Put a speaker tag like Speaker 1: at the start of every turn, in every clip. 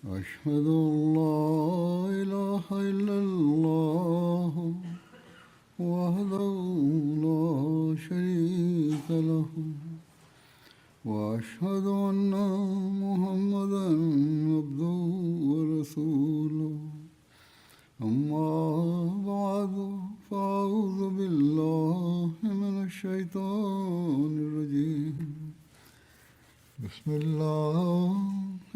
Speaker 1: أشهد أن لا إله إلا الله وحده لا شريك له وأشهد أن محمدا عبده ورسوله أما بعد فأعوذ بالله من الشيطان الرجيم بسم الله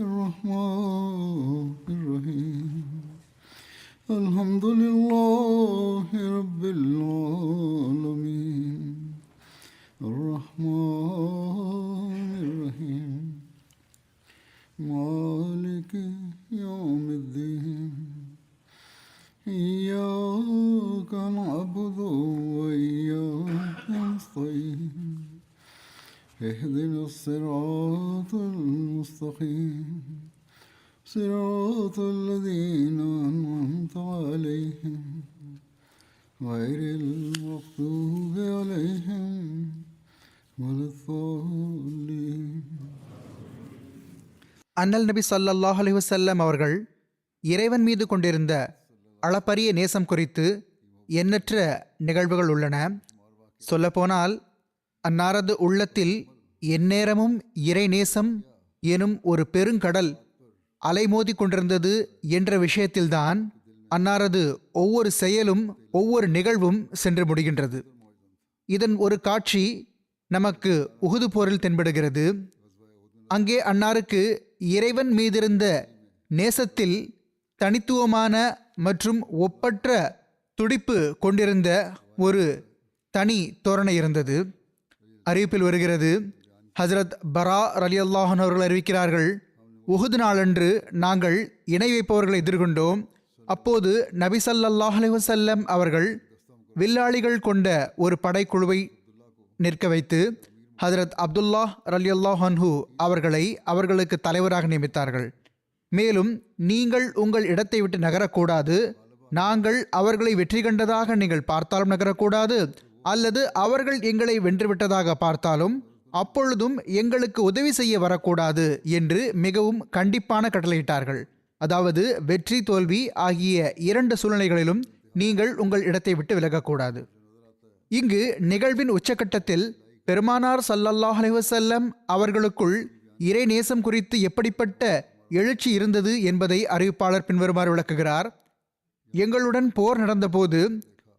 Speaker 1: الرحمن الرحيم الحمد لله رب العالمين الرحمن الرحيم مالك يوم الدين إياك نعبد وإياك نستعين اهدنا الصراط المستقيم صراط الذين أنعمت عليهم غير المغضوب عليهم ولا الضالين.
Speaker 2: அண்ணல் நபி ஸல்லல்லாஹு அலைஹி வஸல்லம் அவர்கள் இறைவன் மீது கொண்டிருந்த அளப்பரிய நேசம் குறித்து எண்ணற்ற நிகழ்வுகள் உள்ளன. சொல்லப்போனால் அன்னாரது உள்ளத்தில் எந்நேரமும் இறை நேசம் எனும் ஒரு பெருங்கடல் அலைமோதி கொண்டிருந்தது என்ற விஷயத்தில்தான் அன்னாரது ஒவ்வொரு செயலும் ஒவ்வொரு நிகழ்வும் சென்று முடிகின்றது. இதன் ஒரு காட்சி நமக்கு உஹுது போரில் தென்படுகிறது. அங்கே அன்னாருக்கு இறைவன் மீதிருந்த நேசத்தில் தனித்துவமான மற்றும் ஒப்பற்ற துடிப்பு கொண்டிருந்த ஒரு தனி தோரணை இருந்தது. அறிவிப்பில் வருகிறது, ஹஜ்ரத் பரா ரலியல்லாஹு அன்ஹு அவர்கள் அறிவிக்கிறார்கள், உஹுது நாளன்று நாங்கள் இணை வைப்பவர்களை எதிர்கொண்டோம். அப்போது நபி ஸல்லல்லாஹு அலைஹி வஸல்லம் அவர்கள் வில்லாளிகள் கொண்ட ஒரு படைக்குழுவை நிற்க வைத்து ஹஜ்ரத் அப்துல்லாஹ் ரலியல்லாஹு அன்ஹு அவர்களை அவர்களுக்கு தலைவராக நியமித்தார்கள். மேலும் நீங்கள் உங்கள் இடத்தை விட்டு நகரக்கூடாது, நாங்கள் அவர்களை வெற்றி கண்டதாக நீங்கள் பார்த்தாலும் நகரக்கூடாது, அல்லது அவர்கள் எங்களை வென்றுவிட்டதாக பார்த்தாலும் அப்பொழுதும் எங்களுக்கு உதவி செய்ய வரக்கூடாது என்று மிகவும் கண்டிப்பான கட்டளையிட்டார்கள். அதாவது வெற்றி தோல்வி ஆகிய இரண்டு சூழ்நிலைகளிலும் நீங்கள் உங்கள் இடத்தை விட்டு விலகக்கூடாது. இங்கு நிகழ்வின் உச்சக்கட்டத்தில் பெருமானார் ஸல்லல்லாஹு அலைஹி வஸல்லம் அவர்களுக்குள் இறை நேசம் குறித்து எப்படிப்பட்ட எழுச்சி இருந்தது என்பதை அறிவிப்பாளர் பின்வருமாறு விளக்குகிறார். எங்களுடன் போர் நடந்தபோது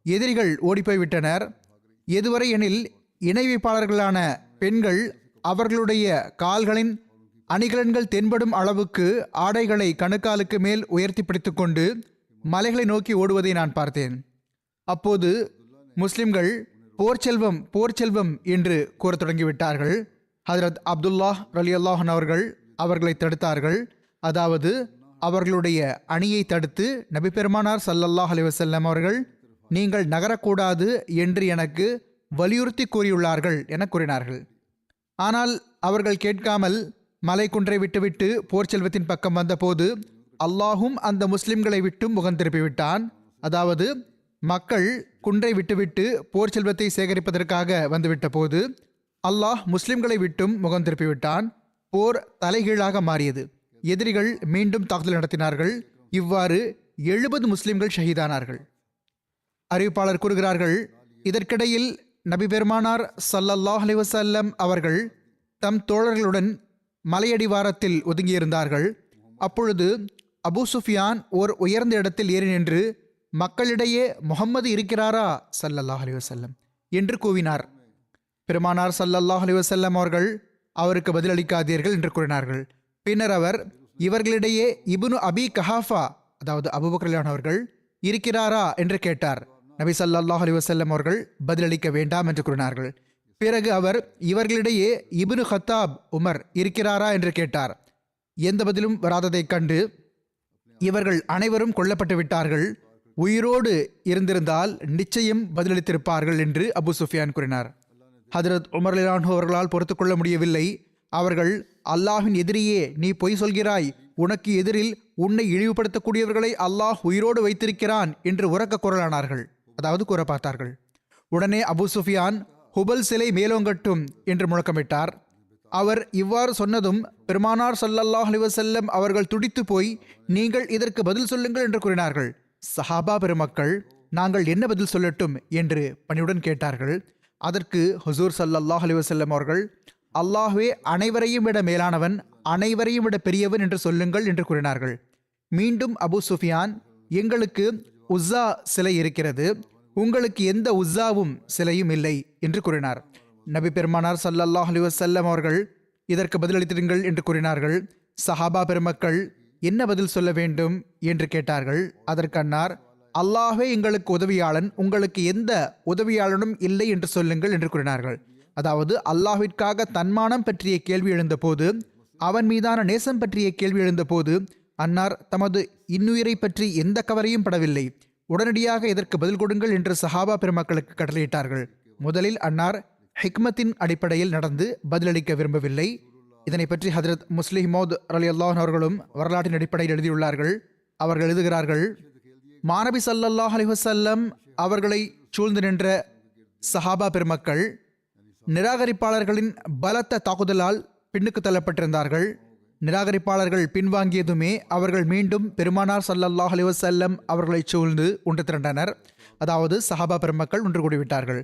Speaker 2: எதிரிகள் ஓடிப்போய்விட்டனர். எதுவரை எனில் இணை வைப்பாளர்களான பெண்கள் அவர்களுடைய கால்களின் அணிகலன்கள் தென்படும் அளவுக்கு ஆடைகளை கணுக்காலுக்கு மேல் உயர்த்தி பிடித்துக் கொண்டு மலைகளை நோக்கி ஓடுவதை நான் பார்த்தேன். அப்போது முஸ்லிம்கள் போர் செல்வம் என்று கூறத் தொடங்கிவிட்டார்கள். ஹஜ்ரத் அப்துல்லாஹ் ரலியல்லாஹு அன்ஹு அவர்கள் அவர்களை தடுத்தார்கள். அதாவது அவர்களுடைய அணியை தடுத்து நபி பெருமானார் ஸல்லல்லாஹு அலைஹி வஸல்லம் அவர்கள் நீங்கள் நகரக்கூடாது என்று எனக்கு வலியுறுத்தி கூறியுள்ளார்கள் என கூறினார்கள். ஆனால் அவர்கள் கேட்காமல் மலை குன்றை விட்டுவிட்டு போர் செல்வத்தின் பக்கம் வந்தபோது அல்லாஹும் அந்த முஸ்லிம்களை விட்டும் முகம் திருப்பிவிட்டான். அதாவது மக்கள் குன்றை விட்டுவிட்டு போர் செல்வத்தை சேகரிப்பதற்காக வந்துவிட்ட போது அல்லாஹ் முஸ்லிம்களை விட்டும் முகம் திருப்பிவிட்டான். போர் தலைகீழாக மாறியது. எதிரிகள் மீண்டும் தாக்குதல் நடத்தினார்கள். இவ்வாறு 70 முஸ்லிம்கள் ஷஹீதானார்கள். அறிவிப்பாளர் கூறுகிறார்கள், இதற்கிடையில் நபி பெருமானார் ஸல்லல்லாஹு அலைஹி வஸல்லம் அவர்கள் தம் தோழர்களுடன் மலையடிவாரத்தில் ஒதுங்கியிருந்தார்கள். அப்பொழுது அபூ சுஃபியான் ஓர் உயர்ந்த இடத்தில் ஏறி நின்று மக்களிடையே முஹம்மது இருக்கிறாரா ஸல்லல்லாஹு அலைஹி வஸல்லம் என்று கூவினார். பெருமானார் ஸல்லல்லாஹு அலைஹி வஸல்லம் அவர்கள் அவருக்கு பதிலளிக்காதீர்கள் என்று கூறினார்கள். பின்னர் அவர் இவர்களிடையே இப்னு அபி கஹாஃபா அதாவது அபூபக்கர் அவர்கள் இருக்கிறாரா என்று கேட்டார். நபி ஸல்லல்லாஹு அலைஹி வஸல்லம் அவர்கள் பதிலளிக்க வேண்டாம் என்று கூறினார்கள். பிறகு அவர் இவர்களிடையே இப்னு ஹத்தாப் உமர் இருக்கிறாரா என்று கேட்டார். எந்த பதிலும் வராததைக் கண்டு இவர்கள் அனைவரும் கொல்லப்பட்டு விட்டார்கள், உயிரோடு இருந்திருந்தால் நிச்சயம் பதிலளித்திருப்பார்கள் என்று அபூ சுஃபியான் கூறினார். ஹஜ்ரத் உமர் ரலியல்லாஹு அன்ஹு அவர்களால் பொறுத்துக்கொள்ள முடியவில்லை. அவர்கள், அல்லாஹ்வின் எதிரியே, நீ பொய் சொல்கிறாய், உனக்கு எதிரில் உன்னை இழிவுபடுத்தக்கூடியவர்களை அல்லாஹ் உயிரோடு வைத்திருக்கிறான் என்று உரக்க குரலானார்கள், அதாவது கூற பார்த்தார்கள். உடனே அபூ சுஃபியான், ஹுபல் சிலை மேலோங்கட்டும் என்று முழக்கமிட்டார். அவர் இவ்வாறு சொன்னதும் பெருமானார் ஸல்லல்லாஹு அலைஹி வஸல்லம் அவர்கள் துடித்து போய், நீங்கள் இதற்கு பதில் சொல்லுங்கள் என்று கூறினார்கள். சஹாபா பெருமக்கள், நாங்கள் என்ன பதில் சொல்லட்டும் என்று பணியுடன் கேட்டார்கள். அதற்கு ஹுசூர் ஸல்லல்லாஹு அலைஹி வஸல்லம் அவர்கள், அல்லாஹ்வே அனைவரையும் விட மேலானவன், அனைவரையும் விட பெரியவன் என்று சொல்லுங்கள் என்று கூறினார்கள். மீண்டும் அபு சுஃபியான், எங்களுக்கு உஸ்ஸா சிலை இருக்கிறது, உங்களுக்கு எந்த உஸ்ஸாவும் சிலையும் இல்லை என்று கூறினார். நபி பெருமானார் ஸல்லல்லாஹு அலைஹி வஸல்லம் அவர்கள் இதற்கு பதிலளித்திருங்கள் என்று கூறினார்கள். சஹாபா பெருமக்கள் என்ன பதில் சொல்ல வேண்டும் என்று கேட்டார்கள். அதற்கு அன்னார், அல்லாஹ்வே எங்களுக்கு உதவியாளன், உங்களுக்கு எந்த உதவியாளனும் இல்லை என்று சொல்லுங்கள் என்று கூறினார்கள். அதாவது அல்லாஹ்விற்காக தன்மானம் பற்றிய கேள்வி எழுந்தபோது, அவன் மீதான நேசம் பற்றிய கேள்வி எழுந்தபோது அன்னார் தமது இன்னுயிரை பற்றி எந்த கவலையும் படவில்லை. உடனடியாக இதற்கு பதில் கொடுங்கள் என்று சஹாபா பெருமக்களுக்கு கட்டளையிட்டார்கள். முதலில் அன்னார் ஹிக்மத்தின் அடிப்படையில் நடந்து பதிலளிக்க விரும்பவில்லை. இதனை பற்றி ஹஜ்ரத் முஸ்லிம் மௌத் ரலியல்லாஹு அவர்களும் வரலாற்றின் அடிப்படையில் எழுதியுள்ளார்கள். அவர்கள் எழுதுகிறார்கள், மாநபி ஸல்லல்லாஹு அலைஹி வஸல்லம் அவர்களை சூழ்ந்து நின்ற சஹாபா பெருமக்கள் நிராகரிப்பாளர்களின் பலத்த தாக்குதலால் பின்னுக்கு தள்ளப்பட்டிருந்தார்கள். நிராகரிப்பாளர்கள் பின்வாங்கியதுமே அவர்கள் மீண்டும் பெருமானார் ஸல்லல்லாஹு அலைஹி வஸல்லம் அவர்களை சூழ்ந்து ஒன்று திரண்டனர். அதாவது சஹாபா பெருமக்கள் ஒன்று கூடிவிட்டார்கள்.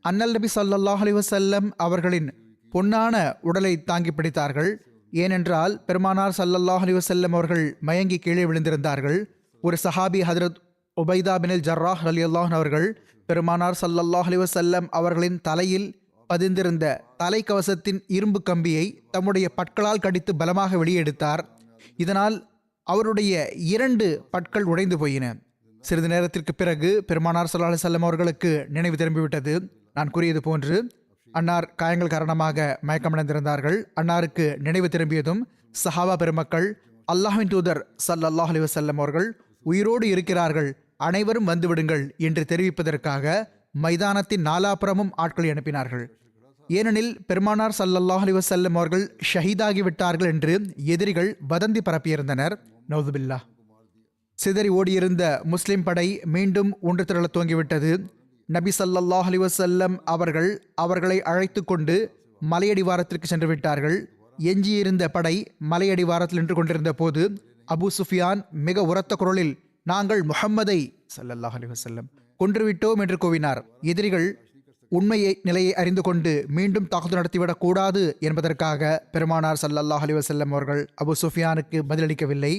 Speaker 2: அன்னல் நபி ஸல்லல்லாஹு அலைஹி வஸல்லம் அவர்களின் பொன்னான உடலை தாங்கி பிடித்தார்கள். ஏனென்றால் பெருமானார் ஸல்லல்லாஹு அலைஹி வஸல்லம் அவர்கள் மயங்கி கீழே விழுந்திருந்தார்கள். ஒரு சஹாபி ஹஜ்ரத் உபைதா பின் ஜர்ராஹ் ரலியல்லாஹு அவர்கள் பெருமானார் ஸல்லல்லாஹு அலைஹி வஸல்லம் அவர்களின் தலையில் பதிந்திருந்த தலைக்கவசத்தின் இரும்பு கம்பியை தம்முடைய பற்களால் கடித்து பலமாக வெளியெடுத்தார். இதனால் அவருடைய 2 பற்கள் உடைந்து போயின. சிறிது நேரத்திற்கு பிறகு பெருமானார் ஸல்லல்லாஹு அலைஹி வஸல்லம் அவர்களுக்கு நினைவு திரும்பிவிட்டது. நான் கூறியது போன்று அன்னார் காயங்கள் காரணமாக மயக்கமடைந்திருந்தார்கள். அன்னாருக்கு நினைவு திரும்பியதும் சஹாபா பெருமக்கள், அல்லாஹ்வின் தூதர் ஸல்லல்லாஹு அலைஹி வஸல்லம் அவர்கள் உயிரோடு இருக்கிறார்கள், அனைவரும் வந்துவிடுங்கள் என்று தெரிவிப்பதற்காக மைதானத்தின் நாலாபுறமும் ஆட்களை அனுப்பினார்கள். ஏனெனில் பெருமானார் ஸல்லல்லாஹு அலைஹி வஸல்லம் அவர்கள் ஷஹீதாகிவிட்டார்கள் என்று எதிரிகள் வதந்தி பரப்பியிருந்தனர். நௌதுபில்லாஹ். சிதறி ஓடியிருந்த முஸ்லிம் படை மீண்டும் ஒன்று திரள துவங்கிவிட்டது. நபி ஸல்லல்லாஹு அலைஹி வஸல்லம் அவர்கள் அவர்களை அழைத்து கொண்டு மலையடிவாரத்திற்கு சென்று விட்டார்கள். எஞ்சியிருந்த படை மலையடிவாரத்தில் நின்று கொண்டிருந்த போது அபு சுஃபியான் மிக உரத்த குரலில், நாங்கள் முஹம்மதை ஸல்லல்லாஹு அலைஹி வஸல்லம் கொன்றுவிட்டோம் என்று கூவினார். எதிரிகள் உண்மையை நிலையை அறிந்து கொண்டு மீண்டும் தாக்குதல் நடத்திவிடக் கூடாது என்பதற்காக பெருமானார் ஸல்லல்லாஹு அலைஹி வஸல்லம் அவர்கள் அபு சுஃபியானுக்கு பதிலளிக்கவில்லை.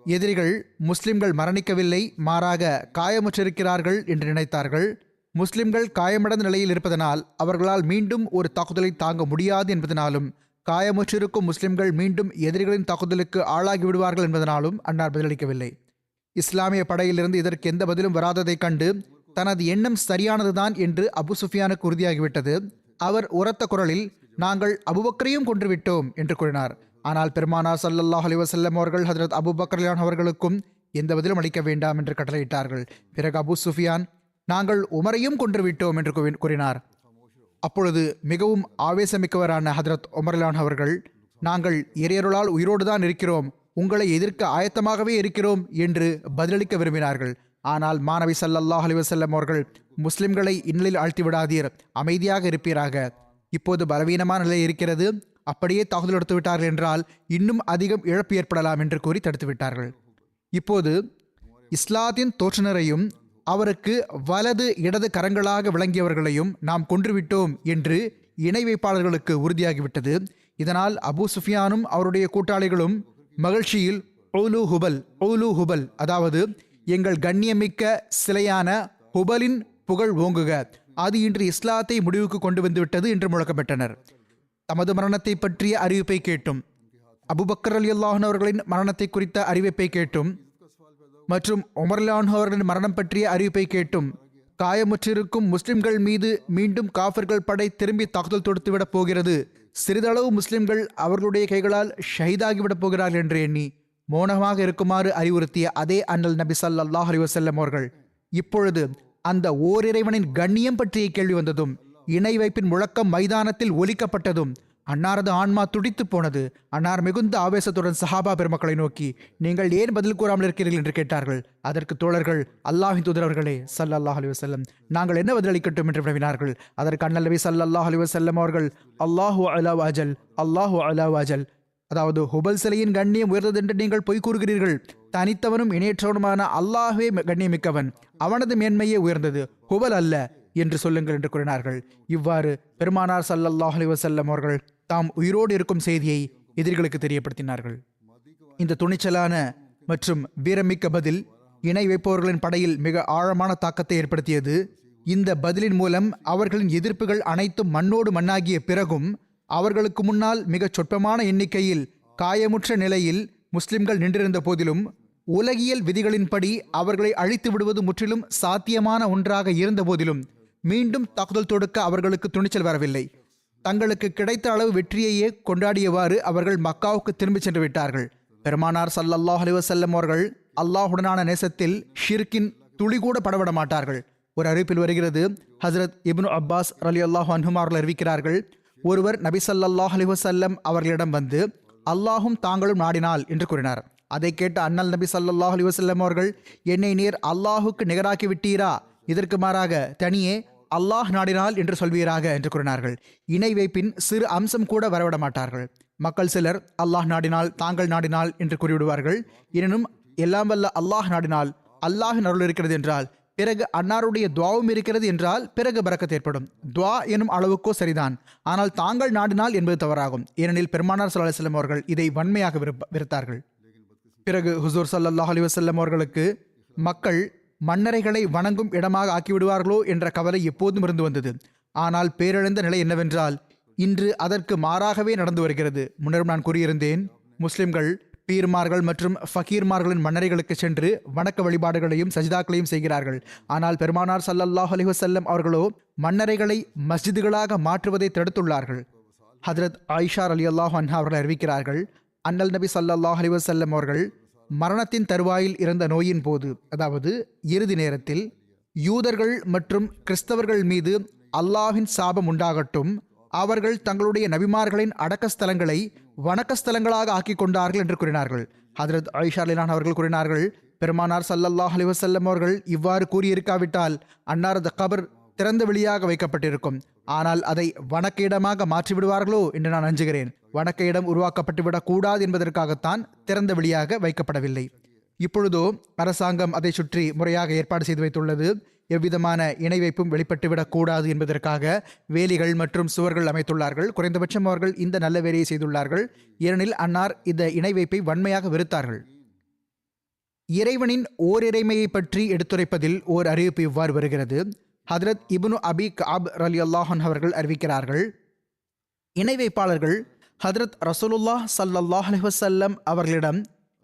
Speaker 2: எதிரிகள் முஸ்லிம்கள் மரணிக்கவில்லை, மாறாக காயமுற்றிருக்கிறார்கள் என்று நினைத்தார்கள். முஸ்லிம்கள் காயமடைந்த நிலையில் இருப்பதனால் அவர்களால் மீண்டும் ஒரு தாக்குதலை தாங்க முடியாது என்பதனாலும், காயமுற்றிருக்கும் முஸ்லிம்கள் மீண்டும் எதிரிகளின் தாக்குதலுக்கு ஆளாகி விடுவார்கள் என்பதனாலும் அன்னார் பதிலளிக்கவில்லை. இஸ்லாமிய படையிலிருந்து இதற்கு எந்த பதிலும் வராததைக் கண்டு தனது எண்ணம் சரியானதுதான் என்று அபு சுஃபியானுக்கு உறுதியாகிவிட்டது. அவர் உரத்த குரலில், நாங்கள் அபுபக்கரையும் கொன்றுவிட்டோம் என்று கூறினார். ஆனால் பெருமானார் ஸல்லல்லாஹு அலைஹி வஸல்லம் அவர்கள் ஹஜ்ரத் அபூபக்கர் ரலியல்லாஹு அவர்களுக்கும் எந்த பதிலும் அளிக்க வேண்டாம் என்று கட்டளையிட்டார்கள். பிறகு அபு சுஃபியான், நாங்கள் உமரையும் கொன்றுவிட்டோம் என்று கூறினார். அப்பொழுது மிகவும் ஆவேசமிக்கவரான ஹஜ்ரத் உமர் ரலியல்லாஹு அவர்கள், நாங்கள் இறையருளால் உயிரோடு தான் இருக்கிறோம், உங்களை எதிர்க்க ஆயத்தமாகவே இருக்கிறோம் என்று பதிலளிக்க விரும்பினார்கள். ஆனால் மாநபி ஸல்லல்லாஹு அலைஹி வஸல்லம் அவர்கள், முஸ்லிம்களை இன்னலில் ஆழ்த்தி விடாதீர், அமைதியாக இருப்பீராக, இப்போது பலவீனமான நிலை இருக்கிறது, அப்படியே தாக்குதல் எடுத்து விட்டார்கள் என்றால் இன்னும் அதிகம் இழப்பு ஏற்படலாம் என்று கூறி தடுத்து விட்டார்கள். இப்போது இஸ்லாத்தின் தோற்றுநரையும் அவருக்கு வலது இடது கரங்களாக விளங்கியவர்களையும் நாம் கொன்றுவிட்டோம் என்று இணை வைப்பாளர்களுக்கு உறுதியாகிவிட்டது. இதனால் அபு சுஃபியானும் அவருடைய கூட்டாளிகளும் மகிழ்ச்சியில் ஓலு ஹுபல், அதாவது எங்கள் கண்ணியமிக்க சிலையான ஹுபலின் புகழ் ஓங்குக, அது இன்று இஸ்லாத்தை முடிவுக்கு கொண்டு வந்துவிட்டது என்று முழக்கப்பட்டனர். தமது மரணத்தை பற்றிய அறிவிப்பை கேட்டும், அபூபக்கர் ரலியல்லாஹு அன்ஹு அவர்களின் மரணத்தை குறித்த அறிவிப்பை கேட்டும் மற்றும் உமர் ரலியல்லாஹு அன்ஹு அவர்களின் மரணம் பற்றிய அறிவிப்பை கேட்டும் காயமுற்றிருக்கும் முஸ்லிம்கள் மீது மீண்டும் காஃபிர்கள் படை திரும்பி தாக்குதல் தொடுத்துவிடப் போகிறது, சிறிதளவு முஸ்லிம்கள் அவர்களுடைய கைகளால் ஷஹீதாகிவிடப் போகிறார்கள் என்று எண்ணி மௌனமாக இருக்குமாறு அறிவுறுத்திய அதே அண்ணல் நபி ஸல்லல்லாஹு அலைஹி வஸல்லம் அவர்கள் இப்பொழுது அந்த ஓரிறைவனின் கண்ணியம் பற்றிய கேள்வி வந்ததும், இணை வைப்பின் முழக்கம் மைதானத்தில் ஒலிக்கப்பட்டதும், அன்னாரது ஆன்மா துடித்து போனது. அன்னார் மிகுந்த ஆவேசத்துடன் சஹாபா பெருமக்களை நோக்கி, நீங்கள் ஏன் பதில் கூறாமல் இருக்கிறீர்கள் என்று கேட்டார்கள். அதற்கு தோழர்கள், அல்லாஹின் தூதரவர்களே ஸல்லல்லாஹு அலைஹி வஸல்லம், நாங்கள் என்ன பதிலளிக்கட்டும் என்று வினவினார்கள். அதற்கு அண்ணல் நபி ஸல்லல்லாஹு அலைஹி வஸல்லம் அவர்கள், அல்லாஹு அலா வாஜல், அல்லாஹு அலா வாஜல், அதாவது ஹுபல் சிலையின் கண்ணியம் உயர்ந்தது என்று நீங்கள் பொய் கூறுகிறீர்கள். தனித்தவனும் இணையற்றவனுமான அல்லாஹ்வே கண்ணியமிக்கவன், அவனது மேன்மையே உயர்ந்தது, ஹுபல் அல்ல என்று சொல்லுங்கள் என்று கூறினார்கள். இவ்வாறு பெருமானார் ஸல்லல்லாஹு அலைஹி வஸல்லம் அவர்கள் தாம் உயிரோடு இருக்கும் செய்தியை எதிரிகளுக்கு தெரியப்படுத்தினார்கள். இந்த துணிச்சலான மற்றும் வீரமிக்க பதில் இணை வைப்பவர்களின் படையில் மிக ஆழமான தாக்கத்தை ஏற்படுத்தியது. இந்த பதிலின் மூலம் அவர்களின் எதிர்ப்புகள் அனைத்தும் மண்ணோடு மண்ணாகிய பிறகும் அவர்களுக்கு முன்னால் மிகச் சொற்பமான எண்ணிக்கையில் காயமுற்ற நிலையில் முஸ்லிம்கள் நின்றிருந்த போதிலும் உலகியல் விதிகளின்படி அவர்களை அழித்து விடுவது முற்றிலும் சாத்தியமான ஒன்றாக இருந்த போதிலும் மீண்டும் தாக்குதல் தொடுக்க அவர்களுக்கு துணிச்சல் வரவில்லை. தங்களுக்கு கிடைத்த அளவு வெற்றியையே கொண்டாடியவாறு அவர்கள் மக்காவுக்கு திரும்பிச் சென்று விட்டார்கள். பெருமானார் ஸல்லல்லாஹு அலைஹி வஸல்லம் அவர்கள் அல்லாஹுடனான நேசத்தில் ஷிர்கின் துளி கூட படவிட மாட்டார்கள். ஒரு அறிவிப்பில் வருகிறது, ஹஜ்ரத் இப்னு அப்பாஸ் ரலியல்லாஹு அன்ஹுமா அவர்கள் அறிவிக்கிறார்கள், ஒருவர் நபி ஸல்லல்லாஹு அலைஹி வஸல்லம் அவர்களிடம் வந்து, அல்லாஹும் தாங்களும் நாடினால் என்று கூறினார். அதை கேட்ட அண்ணல் நபி ஸல்லல்லாஹு அலைஹி வஸல்லம் அவர்கள், என்னை நீர் அல்லாஹுக்கு நிகராக்கி விட்டீரா? இதற்கு மாறாக தனியே அல்லாஹ் நாடினால் என்று சொல்வீராக என்று கூறினார்கள். இணை வைப்பின் சிறு அம்சம் கூட வரவிட மாட்டார்கள். மக்கள் சிலர் அல்லாஹ் நாடினால், தாங்கள் நாடினால் என்று கூறிவிடுவார்கள். எனினும் எல்லாம் வல்ல அல்லாஹ் நாடினால், அல்லாஹின் அருள் இருக்கிறது என்றால், பிறகு அன்னாருடைய துவாவும் இருக்கிறது என்றால் பிறகு பரக்கத் ஏற்படும். துவா எனும் அளவுக்கோ சரிதான், ஆனால் தாங்கள் நாடினால் என்பது தவறாகும். ஏனெனில் பெருமானார் ஸல்லல்லாஹு அலைஹி வஸல்லம் அவர்கள் இதை வன்மையாக வெறுத்தார்கள். பிறகு ஹுசூர் ஸல்லல்லாஹு அலைஹி வஸல்லம் அவர்களுக்கு மக்கள் மன்னரைகளை வணங்கும் இடமாக ஆக்கிவிடுவார்களோ என்ற கவலை எப்போதும் இருந்து வந்தது. ஆனால் பேரிழந்த நிலை என்னவென்றால் இன்று அதற்கு மாறாகவே நடந்து வருகிறது. முன்னரும் நான் கூறியிருந்தேன், முஸ்லிம்கள் பீர்மார்கள் மற்றும் ஃபகீர்மார்களின் மன்னரைகளுக்கு சென்று வணக்க வழிபாடுகளையும் சஜிதாக்களையும் செய்கிறார்கள். ஆனால் பெருமானார் ஸல்லல்லாஹு அலைஹி வஸல்லம் அவர்களோ மன்னரைகளை மஸ்ஜிதுகளாக மாற்றுவதை தடுத்துள்ளார்கள். ஹஜ்ரத் ஆயிஷா ரலியல்லாஹு அன்ஹா அவர்கள் அறிவிக்கிறார்கள், அண்ணல் நபி ஸல்லல்லாஹு அலைஹி வஸல்லம் அவர்கள் மரணத்தின் தருவாயில் இருந்த நோயின் போது, அதாவது இறுதி நேரத்தில், யூதர்கள் மற்றும் கிறிஸ்தவர்கள் மீது அல்லாஹ்வின் சாபம் உண்டாகட்டும், அவர்கள் தங்களுடைய நபிமார்களின் அடக்கஸ்தலங்களை வணக்கஸ்தலங்களாக ஆக்கி கொண்டார்கள் என்று கூறினார்கள். ஹஜ்ரத் ஆயிஷா ரலியல்லாஹு அவர்கள் கூறினார்கள், பெருமானார் ஸல்லல்லாஹு அலைஹி வஸல்லம் அவர்கள் இவ்வாறு கூறியிருக்காவிட்டால் அன்னாரது கபர் திறந்த வெளியாக வைக்கப்பட்டிருக்கும். ஆனால் அதை வணக்க இடமாக மாற்றிவிடுவார்களோ என்று நான் அஞ்சுகிறேன். வணக்க இடம் உருவாக்கப்பட்டு விடக்கூடாது என்பதற்காகத்தான் திறந்த வெளியாக வைக்கப்படவில்லை. இப்பொழுதோ அரசாங்கம் அதை சுற்றி முறையாக ஏற்பாடு செய்து வைத்துள்ளது. எவ்விதமான இணை வைப்பும் வெளிப்பட்டுவிடக் கூடாது என்பதற்காக வேலிகள் மற்றும் சுவர்கள் அமைத்துள்ளார்கள். குறைந்தபட்சம் அவர்கள் இந்த நல்ல வேலையை செய்துள்ளார்கள். ஏனெனில் அன்னார் இந்த இணை வைப்பை வன்மையாக வெறுத்தார்கள். இறைவனின் ஓரிறைமையை பற்றி எடுத்துரைப்பதில் ஓர் அறிவிப்பு இவ்வாறு வருகிறது. ஹஜ்ரத் இப்னு அபி கஅப் ரலியல்லாஹு அன்ஹு அவர்கள் அறிவிக்கிறார்கள், இணை வைப்பாளர்கள் ஹஜ்ரத் ரசூலுல்லாஹ் ஸல்லல்லாஹு அலைஹி வஸல்லம் அவர்களிடம்,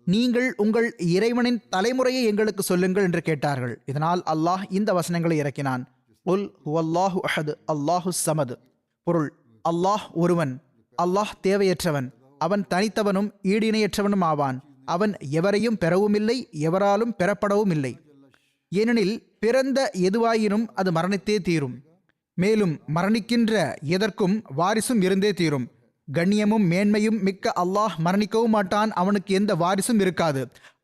Speaker 2: நீங்கள் உங்கள் இறைவனின் தலைமுறையை எங்களுக்கு சொல்லுங்கள் என்று கேட்டார்கள். இதனால் அல்லாஹ் இந்த வசனங்களை இறக்கினான். உல் ஹுவல்லாஹு அஹத் அல்லாஹு ஸமத். பொருள், அல்லாஹ் ஒருவன், அல்லாஹ் தேவையற்றவன், அவன் தனித்தவனும் ஈடு இணையற்றவனும் ஆவான். அவன் எவரையும் பெறவும் இல்லை, எவராலும் பெறப்படவும் இல்லை. ஏனெனில் பிறந்த எதுவாயினும் அது மரணித்தே தீரும். மேலும் மரணிக்கின்ற எதற்கும் வாரிசும் இருந்தே தீரும். கண்ணியமும் மேன்மையும் மிக்க அல்லாஹ் மரணிக்கவும் மாட்டான், அவனுக்கு எந்த வாரிசும் இருக்காது.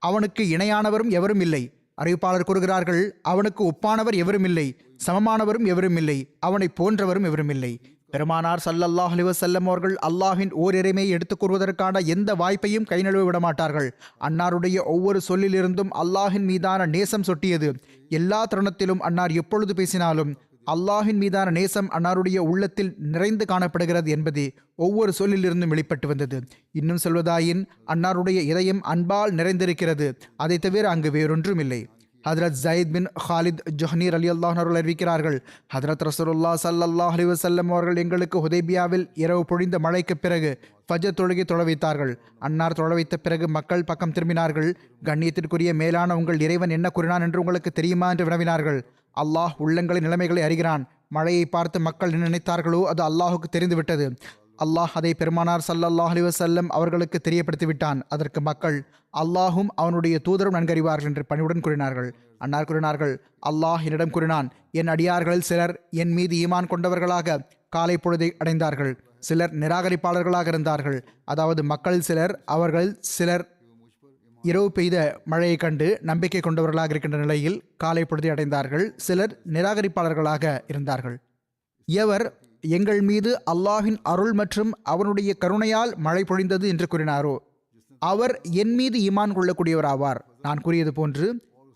Speaker 2: அவனுக்கு இணையானவரும் எவரும் இல்லை. அறிவிப்பாளர் கூறுகிறார்கள், அவனுக்கு ஒப்பானவர் எவரும் இல்லை, சமமானவரும் எவரும் இல்லை, அவனை போன்றவரும் எவரும் இல்லை. பெருமானார் ஸல்லல்லாஹு அலைஹி வஸல்லம் அவர்கள் அல்லாஹ்வின் ஓரிறைமையை எடுத்துக் கூறுவதற்கான எந்த வாய்ப்பையும் கை நழுவ விடமாட்டார்கள். அன்னாருடைய ஒவ்வொரு சொல்லிலிருந்தும் அல்லாஹின் மீதான நேசம் சொட்டியது. எல்லா தருணத்திலும் அன்னார் எப்பொழுது பேசினாலும் அல்லாஹின் மீதான நேசம் அன்னாருடைய உள்ளத்தில் நிறைந்து காணப்படுகிறது என்பது ஒவ்வொரு சொல்லிலிருந்தும் வெளிப்பட்டு வந்தது. இன்னும் சொல்வதாயின் அன்னாருடைய இதயம் அன்பால் நிறைந்திருக்கிறது. அதை தவிர அங்கு வேறொன்றும் இல்லை. ஹஜ்ரத் ஜயித் பின் ஹாலித் ஜொஹ்னி ரலியல்லாஹு அவர்கள் அறிவிக்கிறார்கள், ஹஜ்ரத் ரசூலுல்லாஹ் ஸல்லல்லாஹு அலைஹி வஸல்லம் அவர்கள் எங்களுக்கு ஹுதைபியாவில் இரவு பொழிந்த மழைக்கு பிறகு ஃபஜ்ர் தொழுகை தொழ வைத்தார்கள். அன்னார் தொழ வைத்த பிறகு மக்கள் பக்கம் திரும்பினார்கள். கண்ணியத்திற்குரிய மேலான உங்கள் இறைவன் என்ன கூறினான் என்று உங்களுக்கு தெரியுமா என்று வினவினார்கள். அல்லாஹ் உள்ளங்களின் நிலைமைகளை அறிகிறான். மழையை பார்த்து மக்கள் நினைத்தார்களோ அது அல்லாஹுக்கு தெரிந்துவிட்டது. அல்லாஹ் அதை பெருமானார் ஸல்லல்லாஹு அலைஹி வஸல்லம் அவர்களுக்கு தெரியப்படுத்தி விட்டான். அதற்கு மக்கள் அல்லாஹும் அவனுடைய தூதரும் நன்கறிவார்கள் என்று பணிவுடன் கூறினார்கள். அன்னார் கூறினார்கள், அல்லாஹ் என்னிடம் கூறினான், என் அடியார்களில் சிலர் என் மீது ஈமான் கொண்டவர்களாக காலை பொழுதை அடைந்தார்கள். சிலர் நிராகரிப்பாளர்களாக இருந்தார்கள். அதாவது மக்கள் சிலர் இரவு பெய்த மழையை கண்டு நம்பிக்கை கொண்டவர்களாக இருக்கின்ற நிலையில் காலை பொழுதை அடைந்தார்கள். சிலர் நிராகரிப்பாளர்களாக இருந்தார்கள். எவர் எங்கள் மீது அல்லாஹின் அருள் மற்றும் அவனுடைய கருணையால் மழை பொழிந்தது என்று கூறினாரோ அவர் என் மீது ஈமான் கொள்ளக்கூடியவர் ஆவார். நான் கூறியது போன்று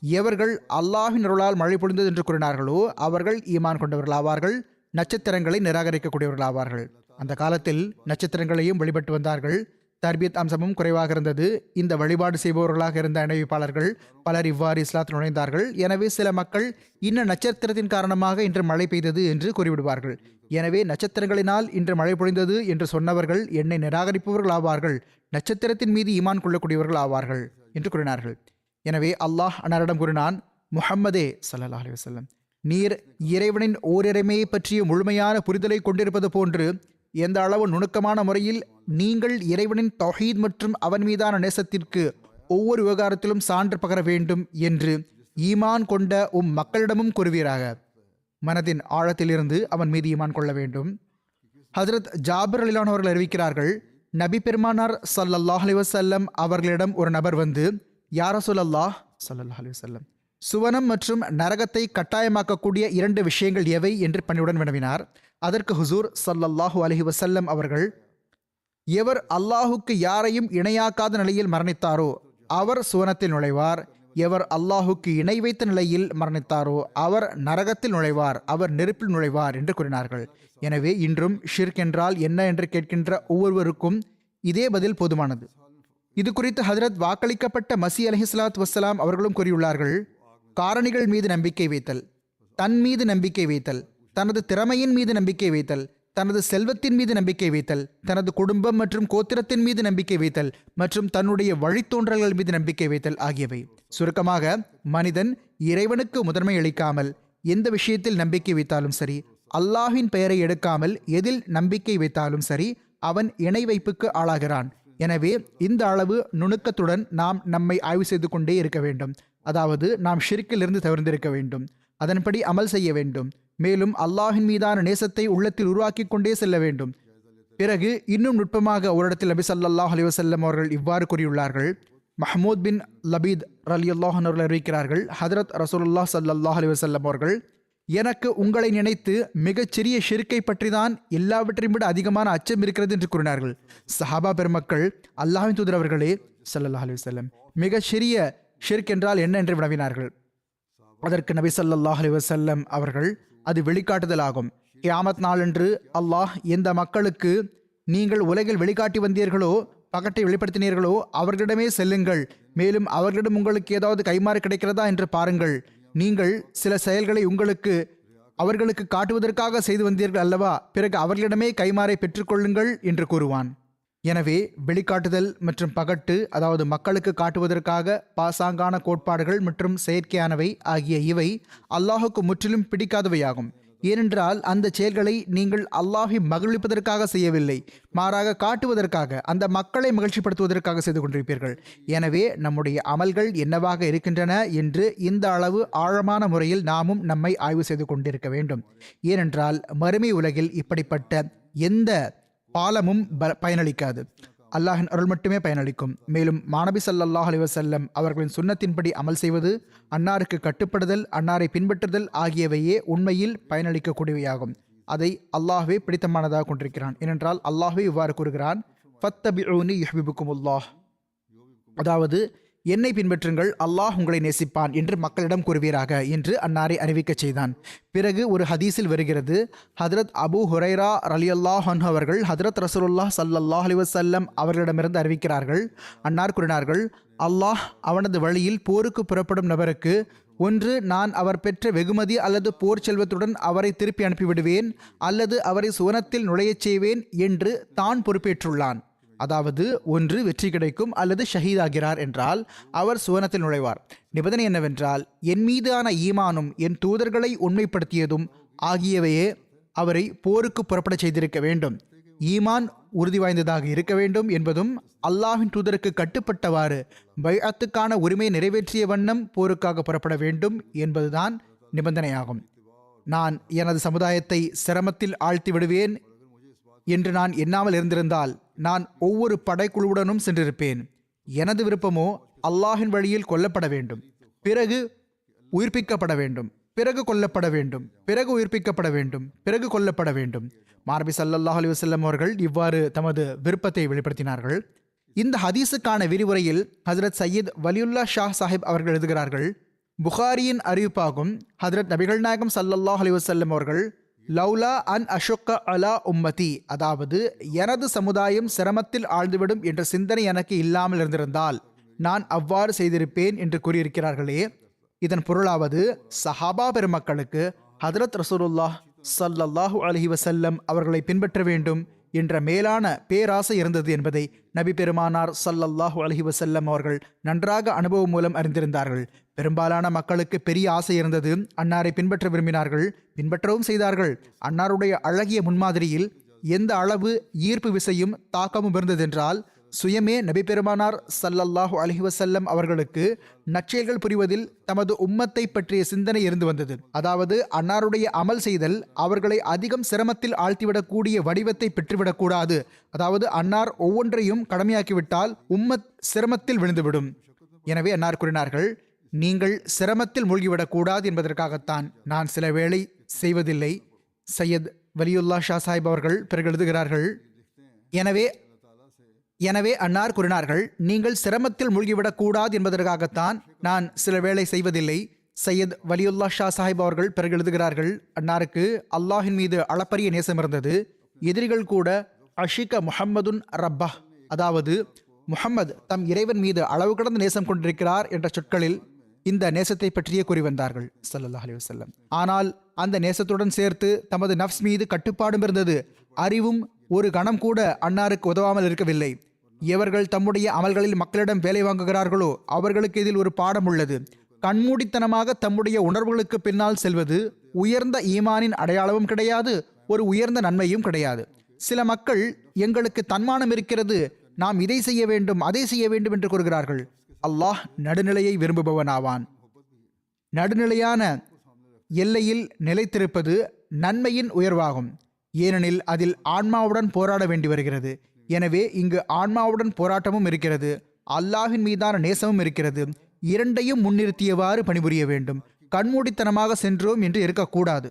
Speaker 2: எவர்கள் அல்லாஹின் அருளால் மழை பொழிந்தது என்று கூறினார்களோ அவர்கள் ஈமான் கொண்டவர்கள் ஆவார்கள், நட்சத்திரங்களை நிராகரிக்கக்கூடியவர்கள் ஆவார்கள். அந்த காலத்தில் நட்சத்திரங்களையும் வழிபட்டு வந்தார்கள். தர்பியத் அம்சமும் குறைவாக இருந்தது. இந்த வழிபாடு செய்பவர்களாக இருந்த இணைவிப்பாளர்கள் பலர் இவ்வாறு இஸ்லாத்தில் நுழைந்தார்கள். எனவே சில மக்கள் இன்ன நட்சத்திரத்தின் காரணமாக இன்று மழை பெய்தது என்று கூறிவிடுவார்கள். எனவே நட்சத்திரங்களினால் இன்று மழை பொழிந்தது என்று சொன்னவர்கள் என்னை நிராகரிப்பவர்கள் ஆவார்கள், நட்சத்திரத்தின் மீது ஈமான் கொள்ளக்கூடியவர்கள் ஆவார்கள் என்று கூறினார்கள். எனவே அல்லாஹ் அன்னாரிடம் கூறினான், முஹம்மதே ஸல்லல்லாஹு அலைஹி வஸல்லம், நீர் இறைவனின் ஓரிறைமையை பற்றிய முழுமையான புரிதலை கொண்டிருப்பது போன்று எந்த அளவு நுணுக்கமான முறையில் நீங்கள் இறைவனின் தௌஹீத் மற்றும் அவன் மீதான நேசத்திற்கு ஒவ்வொரு விவகாரத்திலும் சான்று பகர வேண்டும் என்று ஈமான் கொண்ட மக்களிடமும் கூறுவீராக. மனதின் ஆழத்திலிருந்து அவன் மீது ஈமான் கொள்ள வேண்டும். ஹஜ்ரத் ஜாபிர் ரலியல்லாஹு அவர்கள் அறிவிக்கிறார்கள், நபி பெருமானார் ஸல்லல்லாஹு அலைஹி வஸல்லம் அவர்களிடம் ஒரு நபர் வந்து, யா ரசூலல்லாஹ் ஸல்லல்லாஹு அலைஹி வஸல்லம், சுவனம் மற்றும் நரகத்தை கட்டாயமாக்கக்கூடிய 2 விஷயங்கள் எவை என்று பணிவுடன் வினவினார். அதற்கு ஹுசூர் ஸல்லல்லாஹு அலைஹி வஸல்லம் அவர்கள், எவர் அல்லாஹுக்கு யாரையும் இணையாக்காத நிலையில் மரணித்தாரோ அவர் சுவனத்தில் நுழைவார், எவர் அல்லாஹுக்கு இணை வைத்த நிலையில் மரணித்தாரோ அவர் நரகத்தில் நுழைவார், அவர் நெருப்பில் நுழைவார் என்று கூறினார்கள். எனவே இன்றும் ஷிர்க் என்றால் என்ன என்று கேட்கின்ற ஒவ்வொருவருக்கும் இதே பதில் போதுமானது. இது குறித்து ஹஜ்ரத் வாக்களிக்கப்பட்ட மசி அலைஹிஸ்ஸலாத்து வஸ்ஸலாம் அவர்களும் கூறியுள்ளார்கள், காரணிகள் மீது நம்பிக்கை வைத்தல், தன் மீது நம்பிக்கை வைத்தல், தனது திறமையின் மீது நம்பிக்கை வைத்தல், தனது செல்வத்தின் மீது நம்பிக்கை வைத்தல், தனது குடும்பம் மற்றும் கோத்திரத்தின் மீது நம்பிக்கை வைத்தல் மற்றும் தன்னுடைய வழித்தோன்றல்கள் மீது நம்பிக்கை வைத்தல் ஆகியவை. சுருக்கமாக, மனிதன் இறைவனுக்கு முதன்மை அளிக்காமல் எந்த விஷயத்தில் நம்பிக்கை வைத்தாலும் சரி, அல்லாஹின் பெயரை எடுக்காமல் எதில் நம்பிக்கை வைத்தாலும் சரி, அவன் இணை வைப்புக்கு ஆளாகிறான். எனவே இந்த அளவு நுணுக்கத்துடன் நாம் நம்மை ஆய்வு செய்து கொண்டே இருக்க வேண்டும். அதாவது நாம் ஷிர்க்கிலிருந்து தவிர்ந்திருக்க வேண்டும், அதன்படி அமல் செய்ய வேண்டும், மேலும் அல்லாஹின் மீதான நேசத்தை உள்ளத்தில் உருவாக்கி கொண்டே செல்ல வேண்டும். பிறகு இன்னும் நுட்பமாக ஒரு இடத்தில் நபி ஸல்லல்லாஹு அலைஹி வஸல்லம் அவர்கள் இவ்வாறு கூறியுள்ளார்கள். மஹ்மூத் பின் லபீத் ரலியல்லாஹு அன்ஹு அவர்கள் அறிவிக்கிறார்கள், ஹதரத் ரசூலுல்லாஹ் ஸல்லல்லாஹு அலைஹி வஸல்லம் அவர்கள், எனக்கு உங்களை நினைத்து மிகச்சிறிய ஷிர்க்கை பற்றி தான் எல்லாவற்றையும் விட அதிகமான அச்சம் இருக்கிறது என்று கூறினார்கள். சஹாபா பெருமக்கள், அல்லாஹ்வின் தூதர் அவர்களே ஸல்லல்லாஹு அலைஹி வஸல்லம், மிகச்சிறிய ஷிர்க் என்றால் என்ன என்று வினவினார்கள். அதற்கு நபி ஸல்லல்லாஹு அலைஹி வஸல்லம் அவர்கள், அது வெளிக்காட்டுதல் ஆகும். கியாமத் நாளன்று அல்லாஹ் எந்த மக்களுக்கு நீங்கள் உலகில் வெளிக்காட்டி வந்தீர்களோ, பகட்டை வெளிப்படுத்தினீர்களோ அவர்களிடமே செல்லுங்கள், மேலும் அவர்களிடம் உங்களுக்கு ஏதாவது கைமாறு கிடைக்கிறதா என்று பாருங்கள். நீங்கள் சில செயல்களை அவர்களுக்கு காட்டுவதற்காக செய்து வந்தீர்கள் அல்லவா, பிறகு அவர்களிடமே கைமாறை பெற்றுக்கொள்ளுங்கள் என்று கூறுவான். எனவே வெளிக்காட்டுதல் மற்றும் பகட்டு, அதாவது மக்களுக்கு காட்டுவதற்காக பாசாங்கான கோட்பாடுகள் மற்றும் செயற்கையானவை ஆகிய இவை அல்லாஹுக்கு முற்றிலும் பிடிக்காதவையாகும். ஏனென்றால் அந்த செயல்களை நீங்கள் அல்லாஹை மகிழ்விப்பதற்காக செய்யவில்லை, மாறாக காட்டுவதற்காக, அந்த மக்களை மகிழ்ச்சிப்படுத்துவதற்காக செய்து கொண்டிருப்பீர்கள். எனவே நம்முடைய அமல்கள் என்னவாக இருக்கின்றன என்று இந்த அளவு ஆழமான முறையில் நாமும் நம்மை ஆய்வு செய்து கொண்டிருக்க வேண்டும். ஏனென்றால் மறுமை உலகில் இப்படிப்பட்ட எந்த பாலமும் பயனளிக்காது, அல்லாஹின் அருள் மட்டுமே பயனளிக்கும். மேலும் மாநபி ஸல்லல்லாஹு அலைஹி வஸல்லம் அவர்களின் சுன்னத்தின்படி அமல் செய்வது, அன்னாருக்கு கட்டுப்படுதல், அன்னாரை பின்பற்றுதல் ஆகியவையே உண்மையில் பயனளிக்கக்கூடியவையாகும். அதை அல்லாஹ்வே பிடித்தமானதாக கொண்டிருக்கிறான். ஏனென்றால் அல்லாஹ்வே இவ்வாறு கூறுகிறான், ஃபத்தபிஊனி யுஹ்பிபுக்குமுல்லாஹ், அதாவது என்னை பின்பற்றுங்கள், அல்லாஹ் உங்களை நேசிப்பான் என்று மக்களிடம் கூறுவீராக என்று அன்னாரை அறிவிக்கச் செய்தான். பிறகு ஒரு ஹதீஸில் வருகிறது, ஹதரத் அபு ஹுரைரா ரலியல்லாஹு அன்ஹு அவர்கள் ஹதரத் ரசூலுல்லாஹ் ஸல்லல்லாஹு அலைஹி வஸல்லம் அவர்களிடமிருந்து அறிவிக்கிறார்கள். அன்னார் கூறினார்கள், அல்லாஹ் அவனது வழியில் போருக்கு புறப்படும் நபருக்கு, ஒன்று நான் அவர் பெற்ற வெகுமதி அல்லது போர் செல்வத்துடன் அவரை திருப்பி அனுப்பிவிடுவேன், அல்லது அவரை சுவனத்தில் நுழையச் செய்வேன் என்று தான் பொறுப்பேற்றுள்ளான். அதாவது ஒன்று வெற்றி கிடைக்கும் அல்லது ஷஹீதாகிறார் என்றால் அவர் சுவனத்தில் நுழைவார். நிபந்தனை என்னவென்றால் என் மீதான ஈமானும் என் தூதர்களை உண்மைப்படுத்தியதும் ஆகியவையே அவரை போருக்கு புறப்பட செய்திருக்க வேண்டும். ஈமான் உறுதி வாய்ந்ததாக இருக்க வேண்டும் என்பதும், அல்லாஹ்வின் தூதருக்கு கட்டுப்பட்டவாறு பைஅத்துக்கான உரிமையை நிறைவேற்றிய வண்ணம் போருக்காக புறப்பட வேண்டும் என்பதுதான் நிபந்தனையாகும். நான் எனது சமுதாயத்தை சிரமத்தில் ஆழ்த்தி விடுவேன் என்று நான் எண்ணாமல் இருந்திருந்தால் நான் ஒவ்வொரு படைக்குழுவுடனும் சென்றிருப்பேன். எனது விருப்பமோ அல்லாஹின் வழியில் கொல்லப்பட வேண்டும், பிறகு உயிர்ப்பிக்கப்பட வேண்டும், பிறகு கொல்லப்பட வேண்டும், பிறகு உயிர்ப்பிக்கப்பட வேண்டும், பிறகு கொல்லப்பட வேண்டும். மார்பி ஸல்லல்லாஹு அலைஹி வஸல்லம் அவர்கள் இவ்வாறு தமது விருப்பத்தை வெளிப்படுத்தினார்கள். இந்த ஹதீஸுக்கான விரிவுரையில் ஹஜ்ரத் சையீத் வலியுல்லா ஷாஹ் சாஹிப் அவர்கள் எழுதுகிறார்கள், புகாரியின் அறிவிப்பாகும் ஹஜ்ரத் நபிகள் நாயகம் ஸல்லல்லாஹு அலைஹி வஸல்லம் அவர்கள் லவ்லா அன் அஷுக்க அலா உம்மதி, அதாவது எனது சமுதாயம் சிரமத்தில் ஆழ்ந்துவிடும் என்ற சிந்தனை எனக்கு இல்லாமல் இருந்திருந்தால் நான் அவ்வாறு செய்திருப்பேன் என்று கூறியிருக்கிறார்களே. இதன் பொருளாவது சஹாபா பெருமக்களுக்கு ஹதரத் ரசூலுல்லாஹ் ஸல்லல்லாஹு அலைஹி வஸல்லம் அவர்களை பின்பற்ற வேண்டும் என்ற மேலான பேராசை இருந்தது என்பதை நபி பெருமானார் ஸல்லல்லாஹு அலைஹி வஸல்லம் அவர்கள் நன்றாக அனுபவம் மூலம் அறிந்திருந்தார்கள். பெரும்பாலான மக்களுக்கு பெரிய ஆசை இருந்தது. அன்னாரை பின்பற்ற விரும்பினார்கள், பின்பற்றவும் செய்தார்கள். அன்னாருடைய அழகிய முன்மாதிரியில் எந்த அளவு ஈர்ப்பு விசையும் தாக்கமும் இருந்ததென்றால் சுயமே நபி பெருமானார் ஸல்லல்லாஹு அலைஹி வஸல்லம் அவர்களுக்கு நற்செயல்கள் புரிவதில் தமது உம்மத்தை பற்றிய சிந்தனை இருந்து வந்தது. அதாவது அன்னாருடைய அமல் செய்தல் அவர்களை அதிகம் சிரமத்தில் ஆழ்த்திவிடக்கூடிய வடிவத்தை பெற்றுவிடக்கூடாது. அதாவது அன்னார் ஒவ்வொன்றையும் கடமையாக்கிவிட்டால் உம்மத் சிரமத்தில் விழுந்துவிடும். எனவே அன்னார் கூறினார்கள், நீங்கள் சிரமத்தில் மூழ்கிவிடக்கூடாது என்பதற்காகத்தான் நான் சில வேளை செய்வதில்லை. சையத் வலியுல்லா ஷா சாஹிப் அவர்கள் பிறகு எழுதுகிறார்கள், எனவே அன்னார் கூறினார்கள், நீங்கள் சிரமத்தில் மூழ்கிவிடக்கூடாது என்பதற்காகத்தான் நான் சில வேளை செய்வதில்லை. சையத் வலியுல்லா ஷா சாஹிப் அவர்கள் பிறகு எழுதுகிறார்கள், அன்னாருக்கு அல்லாஹின் மீது அளப்பரிய நேசம் இருந்தது. எதிரிகள் கூட அஷிக முஹம்மதுன் ரப்பா, அதாவது முஹம்மது தம் இறைவன் மீது அளவு கடந்த நேசம் கொண்டிருக்கிறார் என்ற சொற்களில் இந்த நேசத்தை பற்றியே கூறி வந்தார்கள் ஸல்லல்லாஹு அலைஹி வஸல்லம். ஆனால் அந்த நேசத்துடன் சேர்த்து தமது நஃப்ஸ் மீது கட்டுப்பாடும் இருந்தது. அறிவும் ஒரு கணம் கூட அன்னாருக்கு உதவாமல் இருக்கவில்லை. எவர்கள் தம்முடைய அமல்களில் மக்களிடம் வேலை வாங்குகிறார்களோ அவர்களுக்கு இதில் ஒரு பாடம் உள்ளது. கண்மூடித்தனமாக தம்முடைய உணர்வுகளுக்கு பின்னால் செல்வது உயர்ந்த ஈமானின் அடையாளமும் கிடையாது, ஒரு உயர்ந்த நன்மையும் கிடையாது. சில மக்கள் எங்களுக்கு தன்மானம் இருக்கிறது, நாம் இதை செய்ய வேண்டும் அதை செய்ய வேண்டும் என்று கூறுகிறார்கள். அல்லாஹ் நடுநிலையை விரும்புபவனாவான். நடுநிலையான எல்லையில் நிலைத்திருப்பது நன்மையின் உயர்வாகும். ஏனெனில் அதில் ஆன்மாவுடன் போராட வேண்டி வருகிறது. எனவே இங்கு ஆன்மாவுடன் போராட்டமும் இருக்கிறது, அல்லாஹின் மீதான நேசமும் இருக்கிறது. இரண்டையும் முன்னிறுத்தியவாறு பணிபுரிய வேண்டும். கண்மூடித்தனமாக சென்றோம் என்று இருக்கக்கூடாது.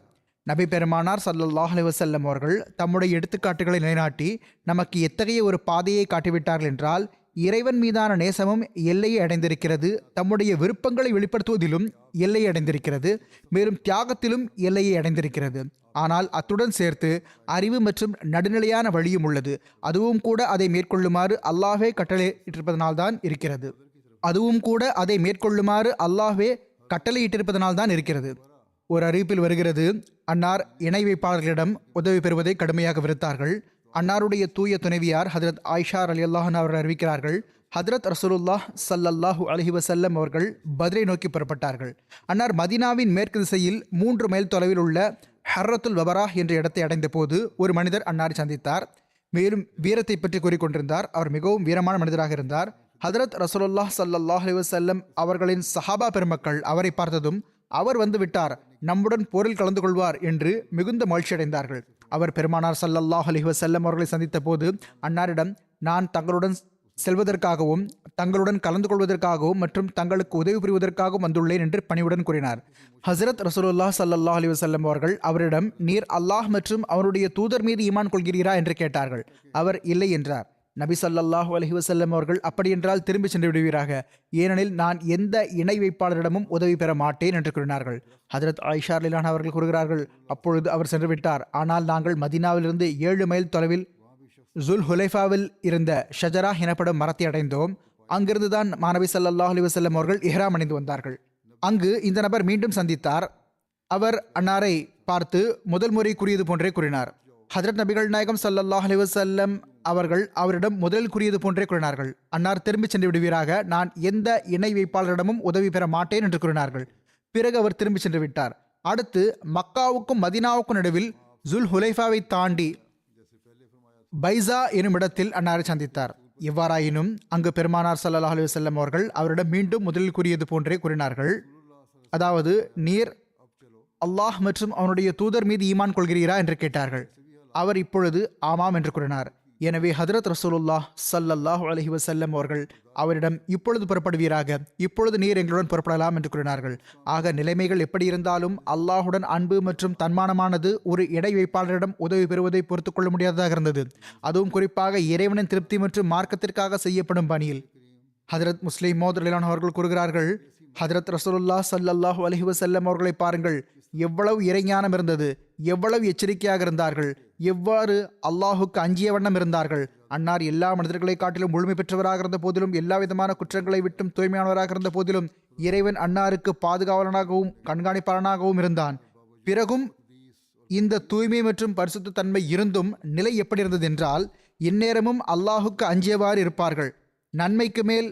Speaker 2: நபி பெருமானார் ஸல்லல்லாஹு அலைஹி வஸல்லம் அவர்கள் தம்முடைய எடுத்துக்காட்டுகளை நிலைநாட்டி நமக்கு எத்தகைய ஒரு பாதையை காட்டிவிட்டார்கள் என்றால், இறைவன் மீதான நேசமும் எல்லையை அடைந்திருக்கிறது, தம்முடைய விருப்பங்களை வெளிப்படுத்துவதிலும் எல்லையை அடைந்திருக்கிறது, மேலும் தியாகத்திலும் எல்லையை அடைந்திருக்கிறது. ஆனால் அத்துடன் சேர்த்து அறிவு மற்றும் நடுநிலையான வழியும் உள்ளது. அதுவும் கூட அதை மேற்கொள்ளுமாறு அல்லாஹ்வே கட்டளையிட்டிருப்பதனால்தான் இருக்கிறது. ஒரு அறிவிப்பில் வருகிறது, அன்னார் இணை வைப்பாளர்களிடம் உதவி பெறுவதை கடுமையாக வெறுத்தார்கள். அன்னாருடைய தூய துணைவியார் ஹதரத் ஆயிஷா ரலியல்லாஹு அன்ஹா அவர்கள் அறிவிக்கிறார்கள், ஹதரத் ரசூலுல்லாஹ் ஸல்லல்லாஹு அலைஹி வஸல்லம் அவர்கள் பத்ரை நோக்கி புறப்பட்டார்கள். அன்னார் மதீனாவின் மேற்கு திசையில் 3 மைல் தொலைவில் உள்ள ஹர்ரத்துல் வபரா என்ற இடத்தை அடைந்த போது ஒரு மனிதர் அன்னாரை சந்தித்தார். மேலும் வீரத்தை பற்றி கூறிக்கொண்டிருந்தார். அவர் மிகவும் வீரமான மனிதராக இருந்தார். ஹதரத் ரசூலுல்லாஹ் ஸல்லல்லாஹு அலைஹி வஸல்லம் அவர்களின் சஹாபா பெருமக்கள் அவரை பார்த்ததும், அவர் வந்து விட்டார், நம்முடன் போரில் கலந்து கொள்வார் என்று மிகுந்த மகிழ்ச்சி அடைந்தார்கள். அவர் பெருமானார் ஸல்லல்லாஹு அலைஹி வஸல்லம் அவர்களை சந்தித்த போது அன்னாரிடம், நான் தங்களுடன் செல்வதற்காகவும் தங்களுடன் கலந்து கொள்வதற்காகவும் மற்றும் தங்களுக்கு உதவி புரிவதற்காகவும் வந்துள்ளேன் என்று பணிவுடன் கூறினார். ஹசரத் ரசூலுல்லாஹ் ஸல்லல்லாஹு அலைஹி வஸல்லம் அவர்கள் அவரிடம், நீர் அல்லாஹ் மற்றும் அவருடைய தூதர் மீது ஈமான் கொள்கிறீரா என்று கேட்டார்கள். அவர் இல்லை என்றார். நபி ஸல்லல்லாஹு அலைஹி வஸல்லம் அவர்கள், அப்படியென்றால் திரும்பி சென்று விடுவீராக, ஏனெனில் நான் எந்த இணை வைப்பாளரிடமும் உதவி பெற மாட்டேன் என்று கூறினார்கள். ஹஜரத் ஆயிஷா ரலியல்லாஹு அன்ஹா அவர்கள் கூறுகிறார்கள், அப்பொழுது அவர் சென்று விட்டார். ஆனால் நாங்கள் மதீனாவிலிருந்து 7 மைல் தொலைவில் ஜுல் ஹுலைஃபாவில் இருந்த ஷஜரா எனப்படும் மரத்தை அடைந்தோம். அங்கிருந்துதான் மாநபி ஸல்லல்லாஹு அலைஹி வஸல்லம் அவர்கள் இஹ்ராம் அணிந்து வந்தார்கள். அங்கு இந்த நபர் மீண்டும் சந்தித்தார். அவர் அன்னாரை பார்த்து முதல் முறை கூறியது போன்றே கூறினார். ஹஜரத் நபிகள் நாயகம் ஸல்லல்லாஹு அலைஹி வஸல்லம் அவர்கள் அவரிடம் முதலில் கூறியது போன்றே கூறினார்கள். அன்னார் திரும்பி சென்று விடுவீராக, நான் எந்த இணை வைப்பாளரிடமும் உதவி பெற மாட்டேன் என்று கூறினார்கள். பிறகு அவர் திரும்பி சென்று விட்டார். அடுத்து மக்காவுக்கும் மதீனாவுக்கும் நடுவில் ஜுல் ஹுலைஃபாவை தாண்டி பைசா எனும் இடத்தில் அன்னாரை சந்தித்தார். எவ்வாறாயினும் அங்கு பெருமானார் ஸல்லல்லாஹு அலைஹி வஸல்லம் அவர்கள் அவரிடம் மீண்டும் முதலில் கூறியது போன்றே கூறினார்கள். அதாவது, நீர் அல்லாஹ் மற்றும் அவனுடைய தூதர் மீது ஈமான் கொள்கிறீரா என்று கேட்டார்கள். அவர் இப்பொழுது ஆமாம் என்று கூறினார். எனவே ஹதரத் ரசூலுல்லாஹ் ஸல்லல்லாஹு அலைஹி வஸல்லம் அவர்கள் அவரிடம் இப்பொழுது புறப்படுவீராக, இப்பொழுது நீர் எங்களுடன் புறப்படலாம் என்று கூறினார்கள். ஆக நிலைமைகள் எப்படி இருந்தாலும் அல்லாஹுடன் அன்பு மற்றும் தன்மானமானது ஒரு இடை வைப்பாளரிடம் உதவி பெறுவதை பொறுத்து கொள்ள முடியாததாக இருந்தது. அதுவும் குறிப்பாக இறைவனின் திருப்தி மற்றும் மார்க்கத்திற்காக செய்யப்படும் பணியில். ஹதரத் முஸ்லிம் மௌத் ரலியல்லாஹு அவர்கள் கூறுகிறார்கள், ஹதரத் ரசூலுல்லாஹ் ஸல்லல்லாஹு அலைஹி வஸல்லம் அவர்களை பாருங்கள், எவ்வளவு இறைஞானம் இருந்தது, எவ்வளவு எச்சரிக்கையாக இருந்தார்கள், எவ்வாறு அல்லாஹுக்கு அஞ்சிய வண்ணம் இருந்தார்கள். அன்னார் எல்லா மனிதர்களை காட்டிலும் முழுமை பெற்றவராக இருந்த போதிலும், எல்லா விதமான குற்றங்களை விட்டும் தூய்மையானவராக இருந்த போதிலும், இறைவன் அன்னாருக்கு பாதுகாவலனாகவும் கண்காணிப்பாளனாகவும் இருந்தான். பிறகும் இந்த தூய்மை மற்றும் பரிசுத்த தன்மை இருந்தும் நிலை எப்படி இருந்தது என்றால், எந்நேரமும் அல்லாஹுக்கு அஞ்சியவாறு இருப்பார்கள், நன்மைக்கு மேல்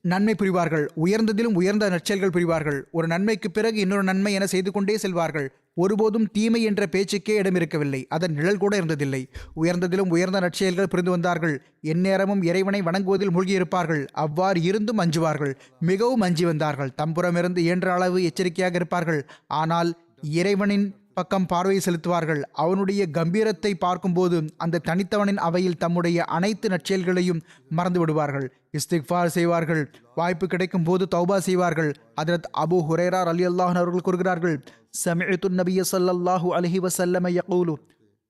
Speaker 2: நன்மை புரிவார்கள், உயர்ந்ததிலும் உயர்ந்த நற்செயல்கள் புரிவார்கள், ஒரு நன்மைக்கு பிறகு இன்னொரு நன்மை என செய்து கொண்டே செல்வார்கள். ஒருபோதும் தீமை என்ற பேச்சுக்கே இடம் இருக்கவில்லை, அதன் நிழல் கூட இருந்ததில்லை. உயர்ந்ததிலும் உயர்ந்த நற்செயல்கள் புரிந்து வந்தார்கள், எந்நேரமும் இறைவனை வணங்குவதில் மூழ்கியிருப்பார்கள். அவ்வாறு இருந்தும் அஞ்சுவார்கள், மிகவும் அஞ்சி வந்தார்கள். தம்புறமிருந்து இயன்ற அளவு எச்சரிக்கையாக இருப்பார்கள். ஆனால் இறைவனின் பக்கம் பார்வை செலுத்துவார்கள். அவனுடைய கம்பீரத்தை பார்க்கும்போது அந்த தனித்தவனின் அவையில் தம்முடைய அனைத்து நற்செயல்களையும் மறந்து விடுவார்கள். இஸ்திக்ஃபார் செய்வார்கள், வாய்ப்பு கிடைக்கும் போது தௌபா செய்வார்கள். ஹதரத் அபூ ஹுரைரா ரலியல்லாஹு அன்ஹு அவர்கள் கூறுகிறார்கள், சமிஅத்து நபிய ஸல்லல்லாஹு அலைஹி வஸல்லம் யகூலு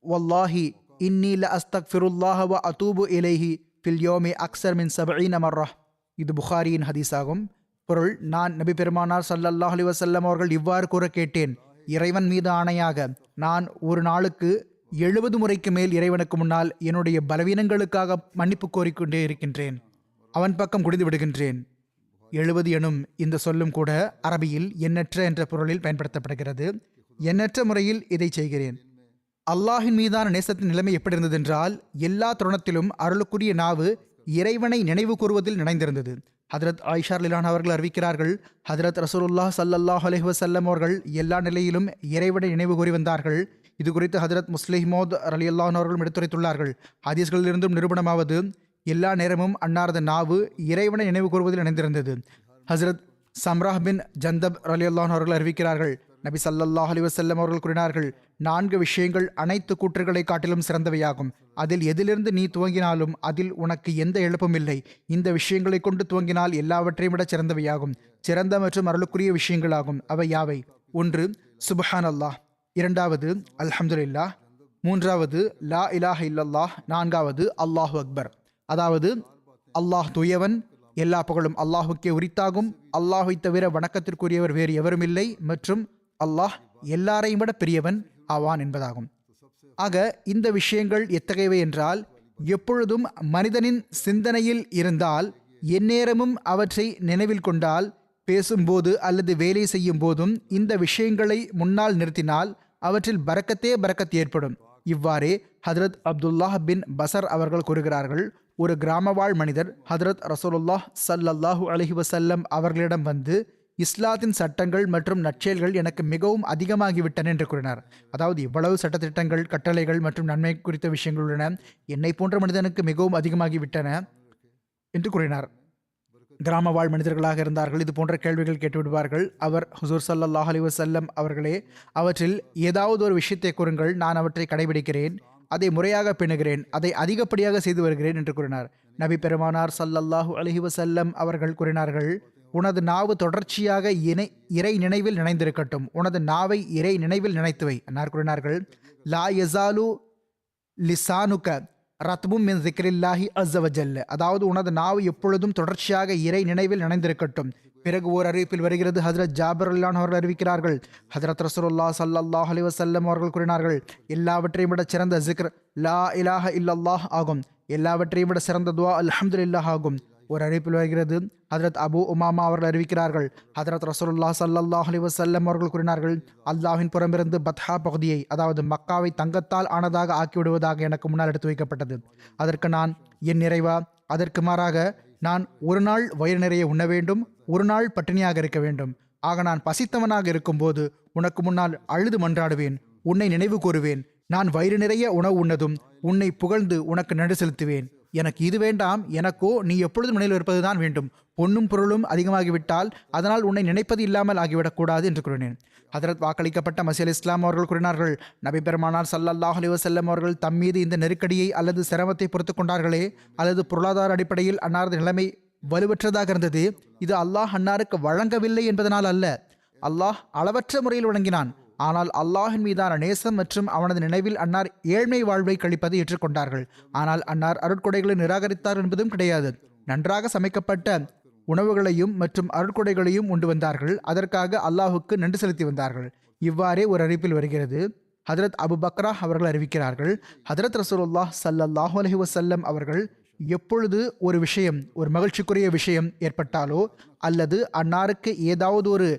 Speaker 2: வல்லாஹி இன்னி லஅஸ்தக்ஃபிருல்லாஹ வ அதூபு இலைஹி ஃபில் யௌமி அக்ஸர் மின் 70 மர்ரா. இது புகாரியின் ஹதீஸாகும். பொருள், நான் நபி பெருமானார் ஸல்லல்லாஹு அலைஹி வஸல்லம் அவர்கள் இவ்வாறு கூற கேட்டேன், இறைவன் மீது ஆணையாக நான் ஒரு நாளுக்கு 70 முறைக்கு மேல் இறைவனுக்கு முன்னால் என்னுடைய பலவீனங்களுக்காக மன்னிப்பு கோரிக்கொண்டே இருக்கின்றேன், அவன் பக்கம் குடிந்து விடுகின்றேன். 70 எனும் இந்த சொல்லும் கூட அரபியில் எண்ணற்ற என்ற பொருளில் பயன்படுத்தப்படுகிறது. எண்ணற்ற முறையில் இதை செய்கிறேன். அல்லாஹின் மீதான நேசத்தின் நிலைமை எப்படி இருந்ததென்றால், எல்லா தருணத்திலும் அருளுக்குரிய நாவு இறைவனை நினைவு கூறுவதில் நினைந்திருந்தது. ஹதரத் ஆயிஷா ரலியல்லாஹு அன்ஹா அவர்கள் அறிவிக்கிறார்கள், ஹதரத் ரசூலுல்லாஹ் ஸல்லல்லாஹு அலைஹி வஸல்லம் அவர்கள் எல்லா நிலையிலும் இறைவனை நினைவு கூறி வந்தார்கள். இது குறித்து ஹதரத் முஸ்லிம் மௌத் ரலியல்லாஹு அன்ஹு அவர்களும் எடுத்துரைத்துள்ளார்கள். ஹதீஸ்களிலிருந்தும் நிரூபணமாவது, எல்லா நேரமும் அன்னாரது நாவு இறைவனை நினைவு கூறுவதில் இணைந்திருந்தது. ஹசரத் சம்ராஹ் பின் ஜந்தப் ரலியல்லாஹு அன்ஹு அவர்கள் அறிவிக்கிறார்கள், நபி ஸல்லல்லாஹு அலைஹி வஸல்லம் அவர்கள் கூறினார்கள், 4 விஷயங்கள் அனைத்து கூற்றுகளை காட்டிலும் சிறந்தவையாகும். அதில் எதிலிருந்து நீ துவங்கினாலும் அதில் உனக்கு எந்த இழப்பும் இல்லை. இந்த விஷயங்களை கொண்டு துவங்கினால் எல்லாவற்றையும் விட சிறந்தவையாகும், சிறந்த மற்றும் அருளுக்குரிய விஷயங்களாகும். அவை யாவை? 1 சுப்ஹான் அல்லாஹ், 2வது அல்ஹம்துலில்லாஹ், 3வது லா இலாஹ இல்லல்லாஹ், 4வது அல்லாஹு அக்பர். அதாவது அல்லாஹ் தூயவன், எல்லா புகழும் அல்லாஹுக்கே உரித்தாகும், அல்லாஹை தவிர வணக்கத்திற்குரியவர் வேறு எவரும் இல்லை, மற்றும் அல்லாஹ் எல்லாரையும் விட பெரியவன் ஆவான் என்பதாகும். ஆக இந்த விஷயங்கள் எத்தகையவை என்றால், எப்பொழுதும் மனிதனின் சிந்தனையில் இருந்தால், எந்நேரமும் அவற்றை நினைவில் கொண்டால், பேசும்போது அல்லது வேலை செய்யும் போதும் இந்த விஷயங்களை முன்னால் நிறுத்தினால் அவற்றில் பரக்கத் ஏற்படும். இவ்வாறே ஹதரத் அப்துல்லாஹ் பின் பசர் அவர்கள் கூறுகிறார்கள், ஒரு கிராமவாழ் மனிதர் ஹதரத் ரசூலுல்லாஹ் ஸல்லல்லாஹு அலைஹி வஸல்லம் அவர்களிடம் வந்து, இஸ்லாத்தின் சட்டங்கள் மற்றும் நற்செயல்கள் எனக்கு மிகவும் அதிகமாகிவிட்டன என்று கூறினார். அதாவது இவ்வளவு சட்டத்திட்டங்கள், கட்டளைகள் மற்றும் நன்மை குறித்த விஷயங்கள் உள்ளன, என்னை போன்ற மனிதனுக்கு மிகவும் அதிகமாகிவிட்டன என்று கூறினார். கிராமவாழ் மனிதர்களாக இருந்தார்கள். இது போன்ற கேள்விகள் கேட்டுவிடுவார்கள். அவர் ஹுசூர் ஸல்லல்லாஹு அலைஹி வஸல்லம் அவர்களே, அவற்றில் ஏதாவது ஒரு விஷயத்தை கூறுங்கள், நான் அவற்றை கடைபிடிக்கிறேன், அதை முறையாக பேணுகிறேன், அதை அதிகப்படியாக செய்து வருகிறேன் என்று கூறினார். நபி பெருமானார் ஸல்லல்லாஹு அலைஹி வஸல்லம் அவர்கள் கூறினார்கள், உனது நாவு தொடர்ச்சியாக இறை நினைவில் நினைந்திருக்கட்டும், உனது நாவை இறை நினைவில் நினைத்துவை. அன்னார் கூறினார்கள், லா யஸாலு லிசானுக ரத்பும் மின் ஸிக்ரில்லாஹி அஸ்ஸ வஜல்ல. அதாவது உனது நாவு எப்பொழுதும் தொடர்ச்சியாக இறை நினைவில் நினைந்திருக்கட்டும். பிறகு ஓர் அறிவிப்பில் வருகிறது, ஹஜ்ரத் ஜாபிர் ரலியல்லாஹு அன்ஹு அவர்கள் அறிவிக்கிறார்கள், ஹஜ்ரத் ரசூலுல்லாஹ் ஸல்லல்லாஹு அலைஹி வஸல்லம் அவர்கள் கூறினார்கள், எல்லாவற்றையும் விட சிறந்த ஸிக்ர் லா இலாஹ இல்லல்லாஹ் ஆகும், எல்லாவற்றையும் விட சிறந்த துஆ அல்ஹம்துலில்லாஹ் ஆகும். ஒரு அறிவிப்பில் வருகிறது, ஹதரத் அபு உமாமா அவர்கள் அறிவிக்கிறார்கள், ஹதரத் ரசூலுல்லாஹ் ஸல்லல்லாஹு அலைஹி வஸல்லம் அவர்கள் கூறினார்கள், அல்லாஹ்வின் புறமிருந்து பத்ஹா பகுதியை, அதாவது மக்காவை தங்கத்தால் ஆனதாக ஆக்கிவிடுவதாக எனக்கு முன்னால் எடுத்து வைக்கப்பட்டது. அதற்கு நான், என் நிறைவா, அதற்கு மாறாக நான் ஒரு நாள் வயிறு நிறைய உண்ண வேண்டும், ஒரு நாள் பட்டினியாக இருக்க வேண்டும். ஆக நான் பசித்தவனாக இருக்கும்போது உனக்கு முன்னால் அழுது மன்றாடுவேன், உன்னை நினைவு கூறுவேன். நான் வயிறு நிறைய உணவு உண்ணதும் உன்னை புகழ்ந்து உனக்கு நன்றி செலுத்துவேன். எனக்கு இது வேண்டாம், எனக்கோ நீ எப்பொழுதும் நினைவில் இருப்பதுதான் வேண்டும். பொன்னும் பொருளும் அதிகமாகிவிட்டால் அதனால் உன்னை நினைப்பது இல்லாமல் ஆகிவிடக்கூடாது என்று கூறினேன். ஹதரத் வாக்களிக்கப்பட்ட மசீல் இஸ்லாம் அவர்கள் கூறினார்கள், நபி பெருமானார் ஸல்லல்லாஹு அலைஹி வஸல்லம் அவர்கள் தம் மீது இந்த நெருக்கடியை அல்லது சிரமத்தை பொறுத்து கொண்டார்களே, அல்லது பொருளாதார அடிப்படையில் அன்னாரது நிலைமை வலுவற்றதாக இருந்தது, இது அல்லாஹ் அன்னாருக்கு வழங்கவில்லை என்பதனால் அல்ல. அல்லாஹ் அளவற்ற முறையில் வழங்கினான். ஆனால் அல்லாஹின் மீதான நேசம் மற்றும் அவனது நினைவில் அன்னார் ஏழ்மை வாழ்வை கழிப்பதை ஏற்றுக்கொண்டார்கள். ஆனால் அன்னார் அருட்கொடைகளை நிராகரித்தார் என்பதும் கிடையாது. நன்றாக சமைக்கப்பட்ட உணவுகளையும் மற்றும் அருட்கொடைகளையும் உண்டு வந்தார்கள். அதற்காக அல்லாஹுக்கு நன்றி செலுத்தி வந்தார்கள். இவ்வாறே ஒரு அறிவிப்பில் வருகிறது. ஹதரத் அபு பக்ரா அவர்கள் அறிவிக்கிறார்கள், ஹதரத் ரசூலுல்லாஹ் ஸல்லல்லாஹு அலைஹி வஸல்லம் அவர்கள் எப்பொழுது ஒரு விஷயம், ஒரு மகிழ்ச்சிக்குரிய விஷயம் ஏற்பட்டாலோ அல்லது அன்னாருக்கு ஏதாவது ஒரு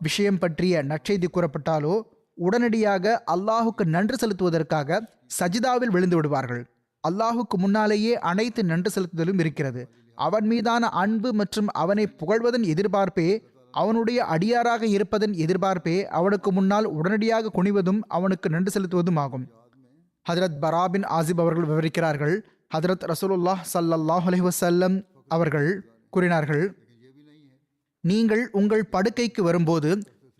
Speaker 2: விஷயம் பற்றிய நற்செய்தி கூறப்பட்டாலோ உடனடியாக அல்லாஹுக்கு நன்றி செலுத்துவதற்காக சஜிதாவில் விழுந்து விடுவார்கள். அல்லாஹுக்கு முன்னாலேயே அனைத்து நன்றி செலுத்துதலும் இருக்கிறது. அவன் மீதான அன்பு மற்றும் அவனை புகழ்வதன் எதிர்பார்ப்பே, அவனுடைய அடியாராக இருப்பதன் எதிர்பார்ப்பே அவனுக்கு முன்னால் உடனடியாக குனிவதும் அவனுக்கு நன்றி செலுத்துவதும் ஆகும். ஹதரத் பராபின் ஆசிப் அவர்கள் விவரிக்கிறார்கள், ஹதரத் ரசூலுல்லாஹ் ஸல்லல்லாஹு அலைஹி வஸல்லம் அவர்கள் கூறினார்கள், நீங்கள் உங்கள் படுக்கைக்கு வரும்போது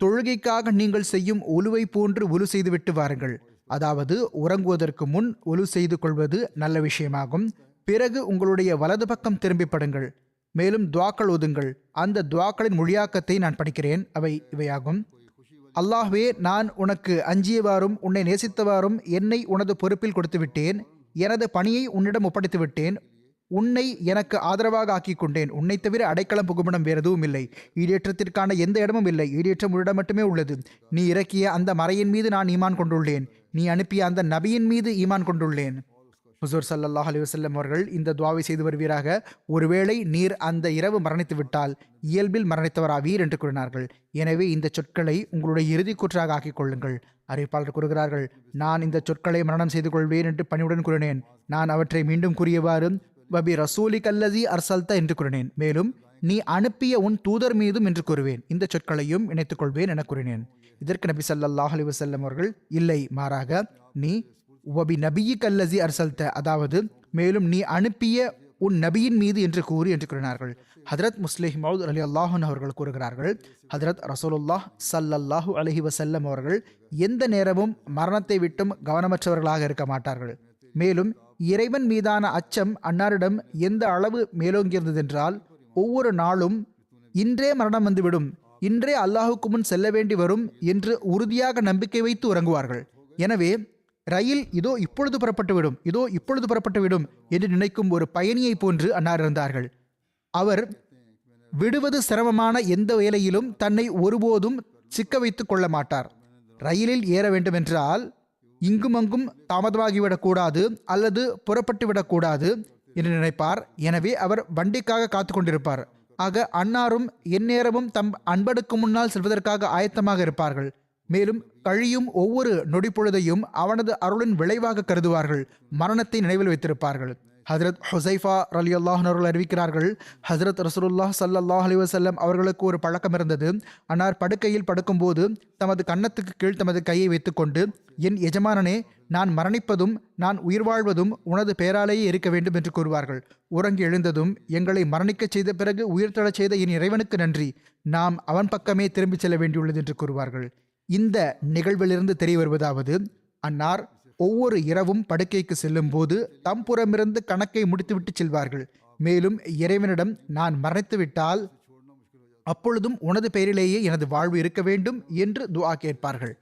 Speaker 2: தொழுகைக்காக நீங்கள் செய்யும் உலுவை போன்று உலு செய்துவிட்டு வாருங்கள். அதாவது உறங்குவதற்கு முன் உலு செய்து கொள்வது நல்ல விஷயமாகும். பிறகு உங்களுடைய வலது பக்கம் திரும்பி படுங்கள். மேலும் துவாக்கள் ஓதுங்கள். அந்த துவாக்களின் மொழியாக்கத்தை நான் படிக்கிறேன். இவையாகும். அல்லாஹ்வே, நான் உனக்கு அஞ்சியவாறும் உன்னை நேசித்தவாறும் என்னை உனது பொறுப்பில் கொடுத்து விட்டேன். எனது பணியை உன்னிடம் ஒப்படைத்து விட்டேன். உன்னை எனக்கு ஆதரவாக ஆக்கிக் கொண்டேன். உன்னை தவிர அடைக்கலம் புகுமிடம் வேறு எதுவும் இல்லை. ஈடேற்றத்திற்கான எந்த இடமும் இல்லை. ஈடேற்றம் உன்னிடம் மட்டுமே உள்ளது. நீ இறக்கிய அந்த மறையின் மீது நான் ஈமான் கொண்டுள்ளேன். நீ அனுப்பிய அந்த நபியின் மீது ஈமான் கொண்டுள்ளேன். ஹுசூர் ஸல்லல்லாஹு அலைஹி வஸல்லம் அவர்கள் இந்த துஆவை செய்து வருவீராக. ஒருவேளை நீர் அந்த இரவு மரணித்து விட்டால் இயல்பில் மரணித்தவராவீர் என்று கூறினார்கள். எனவே இந்த சொற்களை உங்களுடைய இறுதி கூற்றாக ஆக்கிக் கொள்ளுங்கள். அறிவிப்பாளர் கூறுகிறார்கள், நான் இந்த சொற்களை மரணம் செய்து கொள்வேன் என்று பணிவுடன் கூறினேன். நான் அவற்றை மீண்டும் கூறியவாறு வபி ரசூலி கல்லதி அர்சல்த என்று கூறினேன். மேலும் நீ அனுப்பிய உன் தூதர் மீதும் என்று கூறுவேன். இந்த சொற்களையும் இணைத்துக் கொள்வேன் என கூறினேன். இதற்கு நபி ஸல்லல்லாஹு அலைஹி வஸல்லம் அவர்கள், இல்லை, மாறாக நீ வபி நபியி கல்லதி அர்சல்த, அதாவது மேலும் நீ அனுப்பிய உன் நபியின் மீது என்று கூறு என்று கூறினார்கள். ஹதரத் முஸ்லிம் மௌத் ரலியல்லாஹு அன்ஹு அவர்கள் கூறுகிறார்கள், ஹதரத் ரசூலுல்லாஹ் ஸல்லல்லாஹு அலைஹி வஸல்லம் அவர்கள் எந்த நேரமும் மரணத்தை விட்டும் கவனமற்றவர்களாக இருக்க மாட்டார்கள். மேலும் இறைவன் மீதான அச்சம் அன்னாரிடம் எந்த அளவு மேலோங்கியிருந்ததென்றால், ஒவ்வொரு நாளும் இன்றே மரணம் வந்துவிடும், இன்றே அல்லாஹுக்கு முன் செல்ல வேண்டி வரும் என்று உறுதியாக நம்பிக்கை வைத்து உறங்குவார்கள். எனவே ரயில் இதோ இப்பொழுது புறப்பட்டுவிடும், இதோ இப்பொழுது புறப்பட்டுவிடும் என்று நினைக்கும் ஒரு பயணியை போன்று அன்னார் இருந்தார்கள். அவர் விடுவது சிரமமான எந்த வேலையிலும் தன்னை ஒருபோதும் சிக்க வைத்துக் கொள்ள மாட்டார். ரயிலில் ஏற வேண்டுமென்றால் இங்குமங்கும் தாமதமாகிவிடக்கூடாது அல்லது புறப்பட்டு விடக்கூடாது என்று நினைப்பார். எனவே அவர் வண்டிக்காக காத்து கொண்டிருப்பார். ஆக அன்னாரும் எந்நேரமும் தம் அன்படுக்கு முன்னால் செல்வதற்காக ஆயத்தமாக இருப்பார்கள். மேலும் கழியும் ஒவ்வொரு நொடிப்பொழுதையும் அவனது அருளின் விளைவாக கருதுவார்கள். மரணத்தை நினைவில் வைத்திருப்பார்கள். ஹஜரத் ஹுசைஃபா ரலியல்லாஹு அன்ஹு அவர்கள் அறிவிக்கிறார்கள், ஹஜரத் ரசூலுல்லாஹ் ஸல்லல்லாஹு அலைஹி வஸல்லம் அவர்களுக்கு ஒரு பழக்கம் இருந்தது. அன்னார் படுக்கையில் படுக்கும்போது தமது கன்னத்துக்கு கீழ் தமது கையை வைத்துக்கொண்டு, என் எஜமானனே, நான் மரணிப்பதும் நான் உயிர் வாழ்வதும் உனது பேராலேயே இருக்க வேண்டும் என்று கூறுவார்கள். உறங்கி எழுந்ததும், எங்களை மரணிக்கச் செய்த பிறகு உயிர் தழச் செய்த என் இறைவனுக்கு நன்றி, நாம் அவன் பக்கமே திரும்பிச் செல்ல வேண்டியுள்ளது என்று கூறுவார்கள். இந்த நிகழ்விலிருந்து தெரிய வருவதாவது, அன்னார் ஒவ்வொரு இரவும் படுக்கைக்கு செல்லும் போது தம் புறமிருந்து கணக்கை முடித்துவிட்டு செல்வார்கள். மேலும் இறைவனிடம், நான் மரணித்து விட்டால் அப்பொழுதும் உனது பெயரிலேயே எனது வாழ்வு இருக்க வேண்டும் என்று துஆ கேட்பார்கள்.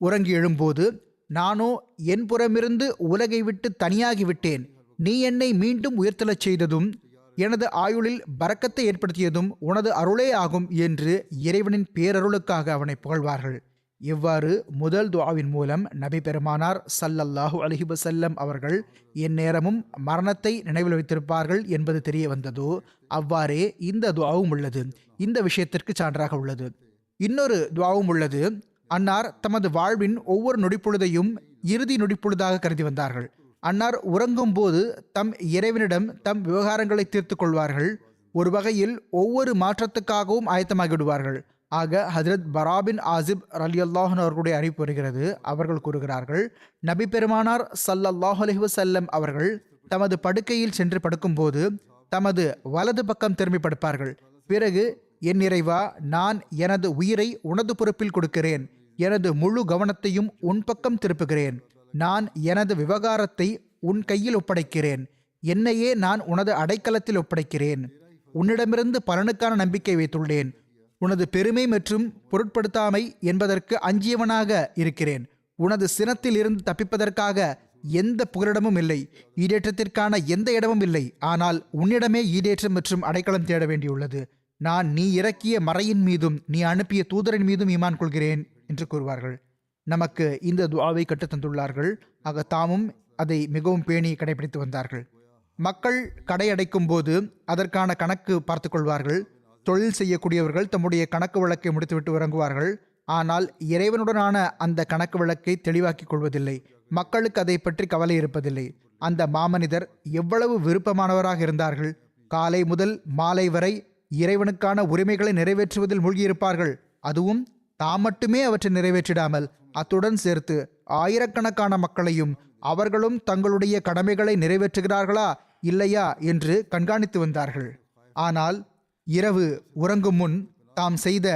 Speaker 2: உறங்கி எழும்போது, நானோ என் புறமிருந்து உலகை விட்டு தனியாகிவிட்டேன், நீ என்னை மீண்டும் உயர்த்தலச் செய்ததும் எனது ஆயுளில் பரக்கத்தை ஏற்படுத்தியதும் உனது அருளே ஆகும் என்று இறைவனின் பேரருளுக்காக அவனை புகழ்வார்கள். இவ்வாறு முதல் துஆவின் மூலம் நபி பெருமானார் ஸல்லல்லாஹு அலைஹி வஸல்லம் அவர்கள் எந்நேரமும் மரணத்தை நினைவில் வைத்திருப்பார்கள் என்பது தெரிய வந்ததோ, அவ்வாறே இந்த துஆவும் உள்ளது. இந்த விஷயத்திற்கு சான்றாக உள்ளது. இன்னொரு துஆவும் உள்ளது. அன்னார் தமது வாழ்வின் ஒவ்வொரு நொடிப்பொழுதையும் இறுதி நொடிப்பொழுதாக கருதி வந்தார்கள். அன்னார் உறங்கும் போது தம் இறைவனிடம் தம் விவகாரங்களை தீர்த்து கொள்வார்கள். ஒரு வகையில் ஒவ்வொரு மாற்றத்துக்காகவும் ஆயத்தமாகிவிடுவார்கள். ஆக ஹஜ்ரத் பராபின் ஆசிப் ரலியல்லாஹு அவர்களுடைய அறிவிப்பு வருகிறது. அவர்கள் கூறுகிறார்கள், நபி பெருமானார் ஸல்லல்லாஹு அலைஹி வஸல்லம் அவர்கள் தமது படுக்கையில் சென்று படுக்கும்போது தமது வலது பக்கம் திரும்பி படுப்பார்கள். பிறகு, என் இறைவா, நான் எனது உயிரை உனது பொறுப்பில் கொடுக்கிறேன், எனது முழு கவனத்தையும் உன் பக்கம் திருப்புகிறேன், நான் எனது விவகாரத்தை உன் கையில் ஒப்படைக்கிறேன், என்னையே நான் உனது அடைக்கலத்தில் ஒப்படைக்கிறேன், உன்னிடமிருந்து பலனுக்கான நம்பிக்கை வைத்துள்ளேன், உனது பெருமை மற்றும் பொருட்படுத்தாமை என்பதற்கு அஞ்சியவனாக இருக்கிறேன், உனது சினத்தில் இருந்து தப்பிப்பதற்காக எந்த புகலிடமும் இல்லை, ஈடேற்றத்திற்கான எந்த இடமும் இல்லை, ஆனால் உன்னிடமே ஈடேற்றம் மற்றும் அடைக்கலம் தேட வேண்டியுள்ளது, நான் நீ இறக்கிய மறையின் மீதும் நீ அனுப்பிய தூதரின் மீதும் ஈமான் கொள்கிறேன் என்று கூறுவார்கள். நமக்கு இந்த துஆவை கற்றுத்தந்துள்ளார்கள். ஆக தாமும் அதை மிகவும் பேணி கடைபிடித்து வந்தார்கள். மக்கள் கடை அடைக்கும் போது அதற்கான கணக்கு பார்த்து கொள்வார்கள். தொழில் செய்யக்கூடியவர்கள் தம்முடைய கணக்கு வழக்கை முடித்துவிட்டு இறங்குவார்கள். ஆனால் இறைவனுடனான அந்த கணக்கு வழக்கை தெளிவாக்கிக் கொள்வதில்லை. மக்களுக்கு அதை பற்றி கவலை இருப்பதில்லை. அந்த மாமனிதர் எவ்வளவு விருப்பமானவராக இருந்தார்கள்! காலை முதல் மாலை வரை இறைவனுக்கான உரிமைகளை நிறைவேற்றுவதில் மூழ்கியிருப்பார்கள். அதுவும் தாம் மட்டுமே அவற்றை நிறைவேற்றிடாமல் அத்துடன் சேர்த்து ஆயிரக்கணக்கான மக்களையும் அவர்களும் தங்களுடைய கடமைகளை நிறைவேற்றுகிறார்களா இல்லையா என்று கண்காணித்து வந்தார்கள். ஆனால் இரவு உறங்கும் முன் தாம் செய்த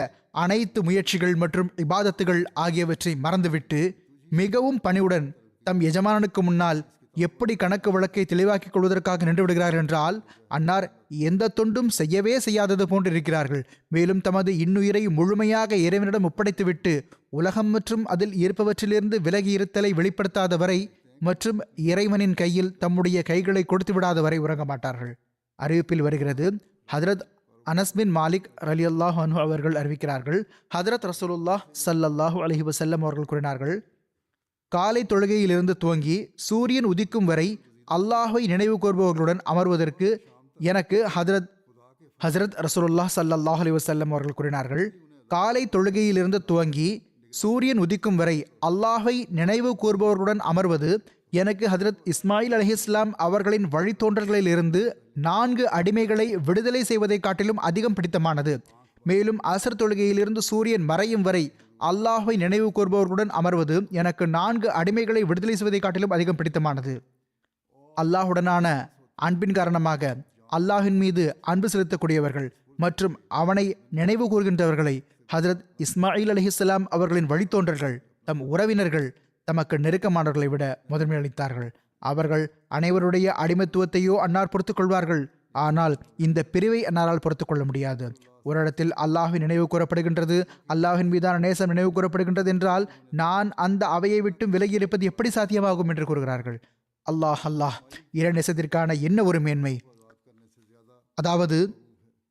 Speaker 2: அனைத்து முயற்சிகள் மற்றும் இபாதத்துகள் ஆகியவற்றை மறந்துவிட்டு மிகவும் பணிவுடன் தம் எஜமானனுக்கு முன்னால் எப்படி கணக்கு வழக்கை தெளிவாக்கிக் கொள்வதற்காக நின்று விடுகிறார்கள் என்றால், அன்னார் எந்த தொண்டும் செய்யவே செய்யாதது போன்று இருக்கிறார்கள். மேலும் தமது இன்னுயிரை முழுமையாக இறைவனிடம் ஒப்படைத்துவிட்டு உலகம் மற்றும் அதில் இருப்பவற்றிலிருந்து விலகி இருத்தலை வெளிப்படுத்தாத வரை மற்றும் இறைவனின் கையில் தம்முடைய கைகளை கொடுத்து விடாத வரை உறங்க மாட்டார்கள். அறிவிப்பில் வருகிறது, ஹதரத் அனஸ் பின் மாலிக் ரலியல்லாஹு அன்ஹு அவர்கள் அறிவிக்கிறார்கள், ஹதரத் ரசூலுல்லாஹ் ஸல்லல்லாஹு அலைஹி வஸல்லம் அவர்கள் கூறினார்கள், காலை தொழுகையிலிருந்து துவங்கி சூரியன் உதிக்கும் வரை அல்லாஹை நினைவு கூர்பவர்களுடன் அமர்வதற்கு எனக்கு ஹஜரத் ரசூலுல்லாஹ் ஸல்லல்லாஹு அலைஹி வஸல்லம் அவர்கள் கூறினார்கள், காலை தொழுகையிலிருந்து துவங்கி சூரியன் உதிக்கும் வரை அல்லாஹை நினைவு கூர்பவர்களுடன் அமர்வது எனக்கு ஹஜரத் இஸ்மாயில் அலைஹிஸ்ஸலாம் அவர்களின் வழித்தோன்றல்களிலிருந்து 4 அடிமைகளை விடுதலை செய்வதை காட்டிலும் அதிகம் பிடித்தமானது. மேலும் அசர் தொழுகையிலிருந்து சூரியன் மறையும் வரை அல்லாஹை நினைவு கூர்பவர்களுடன் அமர்வது எனக்கு 4 அடிமைகளை விடுதலை செய்வதை காட்டிலும் அதிகம் பிடித்தமானது. அல்லாஹுடனான அன்பின் காரணமாக அல்லாஹின் மீது அன்பு செலுத்தக்கூடியவர்கள் மற்றும் அவனை நினைவு கூர்கின்றவர்களை ஹஜரத் இஸ்மாயில் அலைஹிஸ்ஸலாம் அவர்களின் வழித்தோன்றல்கள் தம் உறவினர்கள் தமக்கு நெருக்கமானவர்களை விட முதன்மை அளித்தார்கள். அவர்கள் அனைவருடைய அடிமைத்துவத்தையோ அன்னார் பொறுத்துக் கொள்வார்கள். ஆனால் இந்த பிரிவை அன்னாரால் பொறுத்துக் கொள்ள முடியாது. ஒரு இடத்தில் அல்லாஹின் நினைவு கூறப்படுகின்றது, அல்லாஹின் மீதான நேசம் நினைவு கூறப்படுகின்றது என்றால் நான் அந்த அவையை விட்டும் விலகி இருப்பது எப்படி சாத்தியமாகும் என்று கூறுகிறார்கள். அல்லாஹ் இறை நேசத்திற்கான என்ன ஒரு மேன்மை! அதாவது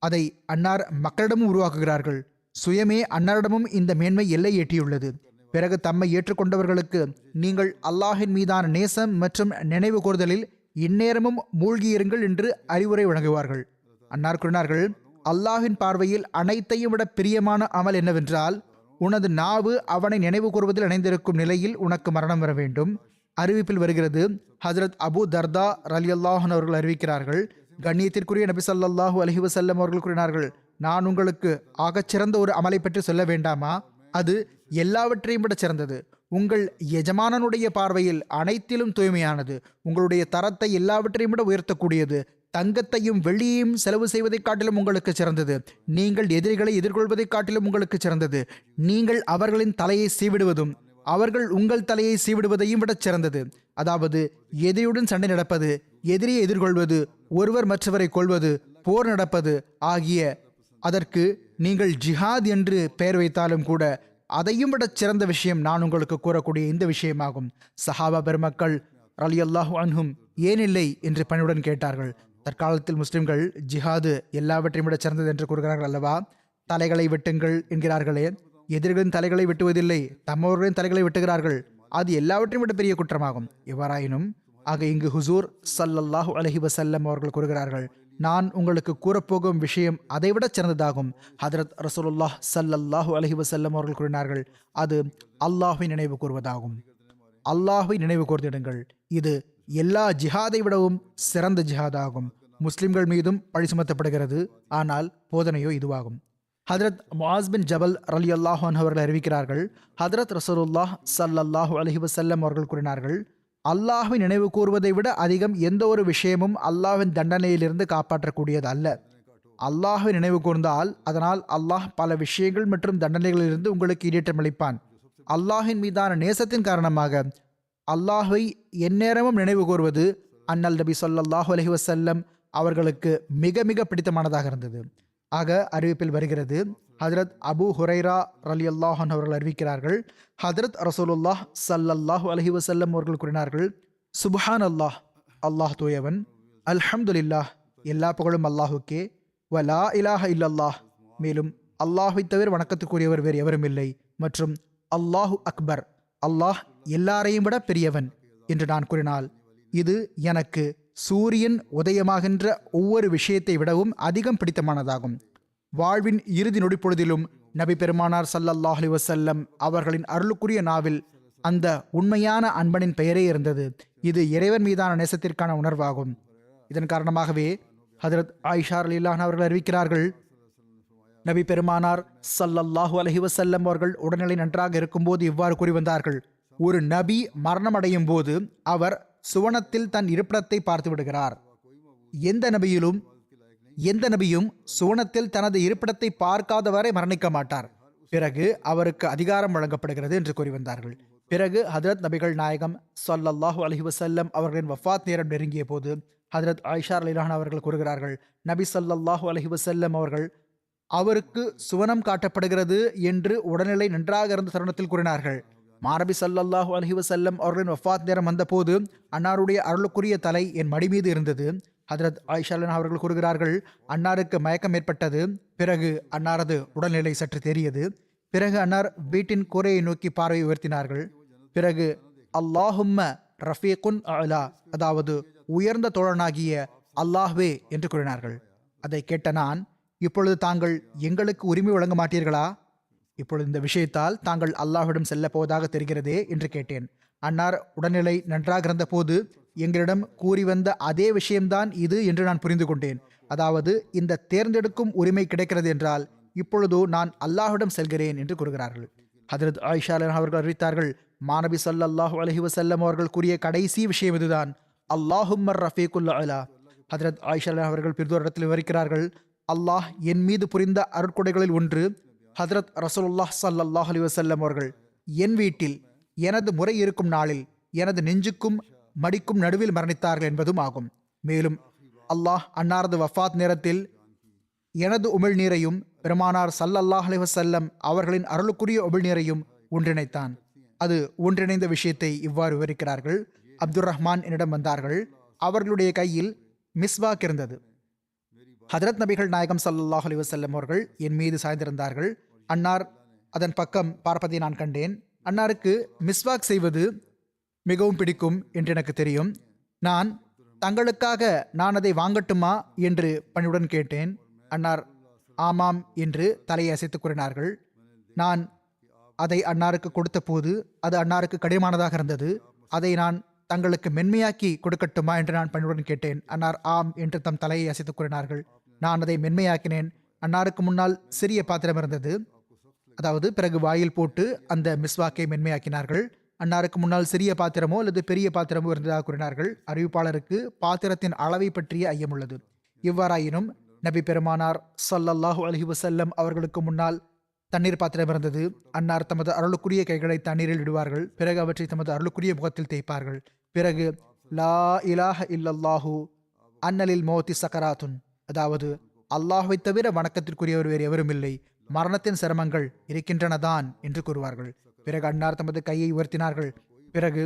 Speaker 2: அதை அன்னார் மக்களிடமும் உருவாக்குகிறார்கள். சுயமே அன்னாரிடமும் இந்த மேன்மை எல்லை எட்டியுள்ளது. பிறகு தம்மை ஏற்றுக்கொண்டவர்களுக்கு நீங்கள் அல்லாஹின் மீதான நேசம் மற்றும் நினைவு கூறுதலில் இந்நேரமும் மூழ்கியிருங்கள் என்று அறிவுரை வழங்குவார்கள். அன்னார் கூறினார்கள், அல்லாஹின் பார்வையில் அனைத்தையும் விட பிரியமான அமல் என்னவென்றால் உனது நாவு அவனை நினைவு கூறுவதில் இணைந்திருக்கும் நிலையில் உனக்கு மரணம் வர வேண்டும். அறிவிப்பில் வருகிறது, ஹஜரத் அபு தர்தா ரலியல்லாஹு அன்ஹு அவர்கள் அறிவிக்கிறார்கள், கண்ணியத்திற்குரிய நபி ஸல்லல்லாஹு அலைஹி வஸல்லம் அவர்கள் கூறினார்கள், நான் உங்களுக்கு ஆகச்சிறந்த ஒரு அமலை பற்றி சொல்ல வேண்டாமா? அது எல்லாவற்றையும் விட சிறந்தது. உங்கள் எஜமானனுடைய பார்வையில் அனைத்திலும் தூய்மையானது, உங்களுடைய தரத்தை எல்லாவற்றையும் விட உயர்த்தக்கூடியது, தங்கத்தையும் வெள்ளியையும் செலவு செய்வதை காட்டிலும் உங்களுக்கு சிறந்தது, நீங்கள் எதிரிகளை எதிர்கொள்வதை காட்டிலும் உங்களுக்கு சிறந்தது, நீங்கள் அவர்களின் தலையை சீவிடுவதும் அவர்கள் உங்கள் தலையை சீவிடுவதையும் விட சிறந்தது. அதாவது எதிரியுடன் சண்டை நடப்பது, எதிரியை எதிர்கொள்வது, ஒருவர் மற்றவரை கொள்வது, போர் நடப்பது ஆகிய அதற்கு நீங்கள் ஜிஹாத் என்று பெயர் வைத்தாலும் கூட அதையும் விட சிறந்த விஷயம் நான் உங்களுக்கு கூறக்கூடிய இந்த விஷயமாகும். சஹாபா பெருமக்கள் ரலியல்லாஹு அன்ஹும் ஏனில்லை என்று பணிவுடன் கேட்டார்கள். தற்காலத்தில் முஸ்லிம்கள் ஜிஹாது எல்லாவற்றையும் விட சிறந்தது என்று கூறுகிறார்கள் அல்லவா? தலைகளை வெட்டுங்கள் என்கிறார்களே, எதிரிகளின் தலைகளை வெட்டுவதில்லை, தம்மவர்களின் தலைகளை வெட்டுகிறார்கள். அது எல்லாவற்றையும் விட பெரிய குற்றமாகும். எவ்வாறாயினும் ஆக இங்கு ஹுசூர் ஸல்லல்லாஹு அலைஹி வஸல்லம் அவர்கள் கூறுகிறார்கள், நான் உங்களுக்கு கூறப்போகும் விஷயம் அதைவிட சிறந்ததாகும். ஹதரத் ரசூலுல்லாஹ் ஸல்லல்லாஹு அலைஹி வஸல்லம் அவர்கள் கூறினார்கள், அது அல்லாஹ்வை நினைவு கூறுவதாகும். அல்லாஹ்வை நினைவு கூர்ந்திடுங்கள், இது எல்லா ஜிஹாதை விடவும் சிறந்த ஜிஹாதாகும். முஸ்லிம்கள் மீதும் பழி சுமத்தப்படுகிறது, ஆனால் போதனையோ இதுவாகும். ஹதரத் முஆஸ் பின் ஜபல் ரலியல்லாஹு அன்ஹு அவர்கள் அறிவிக்கிறார்கள், ஹதரத் ரசூலுல்லாஹ் ஸல்லல்லாஹு அலைஹி வஸல்லம் அவர்கள் கூறினார்கள், அல்லாஹ்வை நினைவு கூறுவதை விட அதிகம் எந்த ஒரு விஷயமும் அல்லாஹ்வின் தண்டனையிலிருந்து காப்பாற்றக்கூடியது அல்ல. அல்லாஹ்வை நினைவு கூர்ந்தால் அதனால் அல்லாஹ் பல விஷயங்கள் மற்றும் தண்டனைகளிலிருந்து உங்களுக்கு ஈடேற்றம் அளிப்பான். அல்லாஹின் மீதான நேசத்தின் காரணமாக அல்லாஹ்வை எந்நேரமும் நினைவு கூர்வது அன்னல் நபி ஸல்லல்லாஹு அலைஹி வஸல்லம் அவர்களுக்கு மிக மிக பிடித்தமானதாக இருந்தது. ஆக அறிவிப்பில் வருகிறது, ஹதரத் அபு ஹுரைரா ரலியல்லாஹு அன்ஹு அவர்கள் அறிவிக்கிறார்கள், ஹதரத் ரசூலுல்லாஹ் ஸல்லல்லாஹு அலைஹி வஸல்லம் அவர்கள் கூறினார்கள், சுப்ஹான் அல்லாஹ், அல்லாஹ் தூயவன், அல்ஹம்துலில்லாஹ், எல்லா புகழும் அல்லாஹுக்கே, வலா இலாஹ இல்லல்லாஹ், மேலும் அல்லாஹ்வை தவிர வணக்கத்துக்குரியவர் வேறு எவரும் இல்லை, மற்றும் அல்லாஹு அக்பர், அல்லாஹ் எல்லாரையும் விட பெரியவன் என்று நான் கூறினால் இது எனக்கு சூரியன் உதயமாகின்ற ஒவ்வொரு விஷயத்தை விடவும் அதிகம் பிடித்தமானதாகும். வாழ்வின் இறுதி நொடிப்பொழுதிலும் நபி பெருமானார் ஸல்லல்லாஹு அலைஹி வஸல்லம் அவர்களின் அருளுக்குரிய நாவில் அந்த உண்மையான அன்பனின் பெயரே இருந்தது. இது இறைவன் மீதான நேசத்திற்கான உணர்வாகும். இதன் காரணமாகவே ஹதரத் ஆயிஷா ரலியல்லாஹு அன்ஹா அவர்கள் அறிவிக்கிறார்கள், நபி பெருமானார் ஸல்லல்லாஹு அலைஹி வஸல்லம் அவர்கள் உடல்நிலை நன்றாக இருக்கும்போது இவ்வாறு கூறி வந்தார்கள், ஒரு நபி மரணம் அடையும் போது அவர் சுவனத்தில் தன் இருப்பிடத்தை பார்த்து விடுகிறார். எந்த நபியும் சுவனத்தில் தனது இருப்பிடத்தை பார்க்காதவரை மரணிக்க மாட்டார். பிறகு அவருக்கு அதிகாரம் வழங்கப்படுகிறது என்று கூறி வந்தார்கள். பிறகு ஹதரத் நபிகள் நாயகம் ஸல்லல்லாஹு அலைஹி வஸல்லம் அவர்களின் வஃபாத் நேரம் நெருங்கிய போது ஹதரத் ஆயிஷா ரலியல்லாஹு அன்ஹா அவர்கள் கூறுகிறார்கள், நபி ஸல்லல்லாஹு அலைஹி வஸல்லம் அவர்கள் அவருக்கு சுவனம் காட்டப்படுகிறது என்று உடல்நிலை நன்றாக இருந்த தருணத்தில் கூறினார்கள். மாநபி ஸல்லல்லாஹு அலைஹி வஸல்லம் அவர்களின் வஃபாத் நேரம் வந்தபோது அன்னாருடைய அருளுக்குரிய தலை என் மடி மீது இருந்தது. ஹதரத் ஆயிஷா ரலியல்லாஹு அன்ஹா அவர்கள் கூறுகிறார்கள், அன்னாருக்கு மயக்கம் ஏற்பட்டது. பிறகு அன்னாரது உடல்நிலை சற்று தேறியது. பிறகு அன்னார் வீட்டின் கூரையை நோக்கி பார்வை உயர்த்தினார்கள். பிறகு அல்லாஹும்ம ரஃபீகுன் அலா, அதாவது உயர்ந்த தோழனாகிய அல்லாஹ்வே என்று கூறினார்கள். அதை கேட்ட நான், இப்பொழுது தாங்கள் எங்களுக்கு உரிமை வழங்க மாட்டீர்களா? இப்பொழுது இந்த விஷயத்தால் தாங்கள் அல்லாஹ்விடம் செல்ல போவதாக தெரிகிறதே என்று கேட்டேன். அன்னார் உடல்நிலை நன்றாக இருந்த போது எங்களிடம் கூறி வந்த அதே விஷயம்தான் இது என்று நான் புரிந்து கொண்டேன். அதாவது இந்த தேர்ந்தெடுக்கும் உரிமை கிடைக்கிறது என்றால் இப்பொழுதோ நான் அல்லாஹ்விடம் செல்கிறேன் என்று கூறுகிறார்கள். ஹதரத் ஆயிஷா அவர்கள் அறிவித்தார்கள், மாநபி ஸல்லல்லாஹு அலைஹி வஸல்லம் அவர்கள் கூறிய கடைசி விஷயம் இதுதான், அல்லாஹும்மர் ரஃபீகுல் அலா. ஹதரத் ஆயிஷா அவர்கள் பிறந்தோர் இடத்தில் விவரிக்கிறார்கள், அல்லாஹ் என் மீது புரிந்த அருட்கொடைகளில் ஒன்று ஹதரத் ரசூலுல்லாஹ் ஸல்லல்லாஹு அலைஹி வஸல்லம் அவர்கள் என் வீட்டில் எனது முறை இருக்கும் நாளில் எனது நெஞ்சுக்கும் மடிக்கும் நடுவில் மரணித்தார்கள் என்பதும் ஆகும். மேலும் அல்லாஹ் அன்னாரது வஃபாத் நேரத்தில் எனது உமிழ்நீரையும் பெருமானார் ஸல்லல்லாஹு அலைஹி வஸல்லம் அவர்களின் அருளுக்குரிய உமிழ்நீரையும் ஒன்றிணைத்தான். அது ஒன்றிணைந்த விஷயத்தை இவ்வாறு விவரிக்கிறார்கள், அப்துர் ரஹ்மான் என்னிடம் வந்தார்கள். அவர்களுடைய கையில் மிஸ்வாக் இருந்தது. ஹதரத் நபிகள் நாயகம் ஸல்லல்லாஹு அலைஹி வஸல்லம் அவர்கள் என் மீது சாய்ந்திருந்தார்கள். அன்னார் அதன் பக்கம் பார்ப்பதை நான் கண்டேன். அன்னாருக்கு மிஸ்வாக் செய்வது மிகவும் பிடிக்கும் என்று எனக்கு தெரியும். நான் தங்களுக்காக நான் அதை வாங்கட்டுமா என்று பணிவுடன் கேட்டேன். அன்னார் ஆமாம் என்று தலையை அசைத்து கூறினார்கள். நான் அதை அன்னாருக்கு கொடுத்த போது அது அன்னாருக்கு கடினமானதாக இருந்தது. அதை நான் தங்களுக்கு மென்மையாக்கி கொடுக்கட்டுமா என்று நான் பணிவுடன் கேட்டேன். அன்னார் ஆம் என்று தம் தலையை அசைத்து கூறினார்கள். நான் அதை மென்மையாக்கினேன். அன்னாருக்கு முன்னால் சிறிய பாத்திரம் இருந்தது. அதாவது பிறகு வாயில் போட்டு அந்த மிஸ்வாக்கை மென்மையாக்கினார்கள். அன்னாருக்கு முன்னால் சிறிய பாத்திரமோ அல்லது பெரிய பாத்திரமோ இருந்ததாக கூறினார்கள். அறிவிப்பாளருக்கு பாத்திரத்தின் அளவை பற்றிய ஐயம் உள்ளது. இவ்வாறாயினும் நபி பெருமானார் ஸல்லல்லாஹு அலைஹி வஸல்லம் அவர்களுக்கு முன்னால் தண்ணீர் பாத்திரம் இருந்தது. அன்னார் தமது அருளுக்குரிய கைகளை தண்ணீரில் இடுவார்கள். பிறகு அவற்றை தமது அருளுக்குரிய முகத்தில் தேய்ப்பார்கள். பிறகு லா இலாஹ இல்லல்லாஹு அன்னலில் மௌத்தி சக்கராத்துன், அதாவது அல்லாஹ்வை தவிர வணக்கத்திற்குரியவர் வேறு எவரும் இல்லை, மரணத்தின் சிரமங்கள் இருக்கின்றனதான் என்று கூறுவார்கள். பிறகு அன்னார் தமது கையை உயர்த்தினார்கள். பிறகு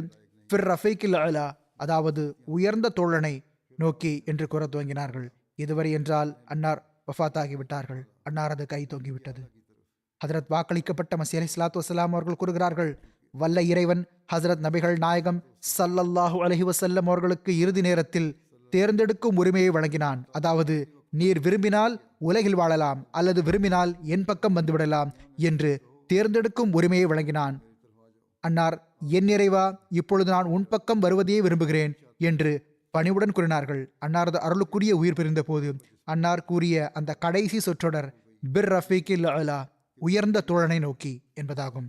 Speaker 2: ஃபிர் ரஃபீக்கில் அலா, அதாவது உயர்ந்த தோழனை நோக்கி என்று கூற துவங்கினார்கள். இதுவரை என்றால் அன்னார் வஃபாத்தாகிவிட்டார்கள். அன்னாரது கை தொங்கிவிட்டது. ஹதரத் வாக்களிக்கப்பட்ட மஸீஹ் அலைஹிஸ்ஸலாத்து வஸ்ஸலாம் அவர்கள் கூறுகிறார்கள், வல்ல இறைவன் ஹசரத் நபிகள் நாயகம் ஸல்லல்லாஹு அலைஹி வஸல்லம் அவர்களுக்கு இறுதி நேரத்தில் தேர்ந்தெடுக்கும் உரிமையை வழங்கினான். அதாவது நீர் விரும்பினால் உலகில் வாழலாம் அல்லது விரும்பினால் என் பக்கம் வந்துவிடலாம் என்று தேர்ந்தெடுக்கும் உரிமையை வழங்கினான். அன்னார், என் இறைவா, இப்பொழுது நான் உன் பக்கம் வருவதையே விரும்புகிறேன் என்று பணிவுடன் கூறினார்கள். அன்னாரது அருளுக்குரிய உயிர் பிரிந்த போது அன்னார் கூறிய அந்த கடைசி சொற்றொடர் பிர் ரஃபீக்கில் அலா, உயர்ந்த தோழனை நோக்கி என்பதாகும்.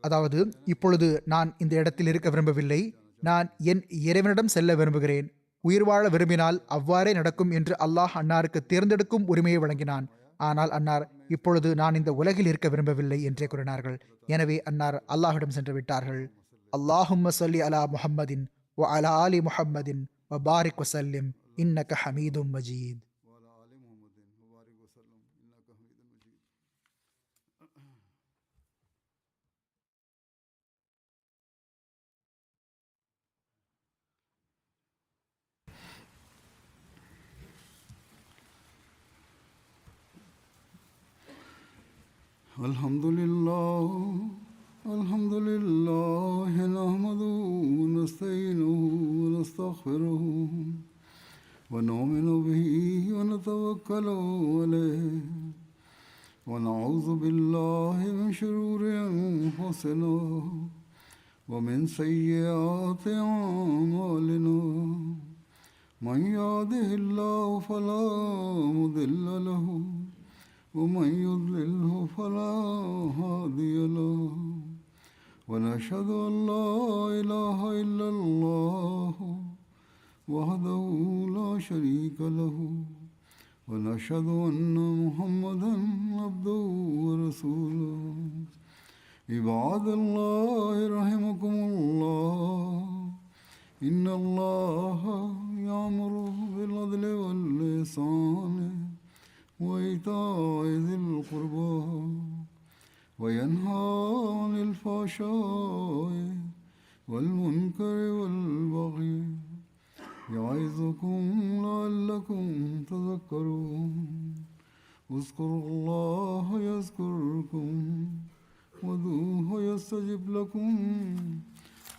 Speaker 2: அதாவது, இப்பொழுது நான் இந்த இடத்தில் இருக்க விரும்பவில்லை, நான் என் இறைவனிடம் செல்ல விரும்புகிறேன். உயிர் வாழ விரும்பினால் அவ்வாறே நடக்கும் என்று அல்லாஹ் அன்னாருக்கு தேர்ந்தெடுக்கும் உரிமையை வழங்கினான். ஆனால் அன்னார் இப்பொழுது நான் இந்த உலகில் இருக்க விரும்பவில்லை என்றே கூறினார்கள். எனவே அன்னார் அல்லாஹ்விடம் சென்று விட்டார்கள். அல்லாஹும்ம ஸல்லி அலா முஹம்மதின் வ அலா ஆலி முஹம்மதின் வ பாரிக் வசல்லிம் இன்னக ஹமீதும் மஜீத்.
Speaker 1: الحمد لله الحمد لله نحمده ونستعينه ونستغفره ونؤمن به ونتوكل عليه ونعوذ بالله من شرور أنفسنا ومن سيئات أعمالنا من يهده الله فلا مضل له ومن يضلله فلا هادي له ونشهد أن لا إله إلا الله وحده لا شريك له ونشهد أن محمدا عبده ورسوله عباد الله رحمكم الله إن الله يأمر بالعدل والإحسان وإيتاء ذي القربى وينهى عن الفحشاء والمنكر والبغي يعظكم لعلكم تذكرون اذكروا الله يذكركم وادعوه يستجب لكم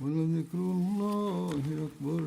Speaker 1: ولذكر الله أكبر.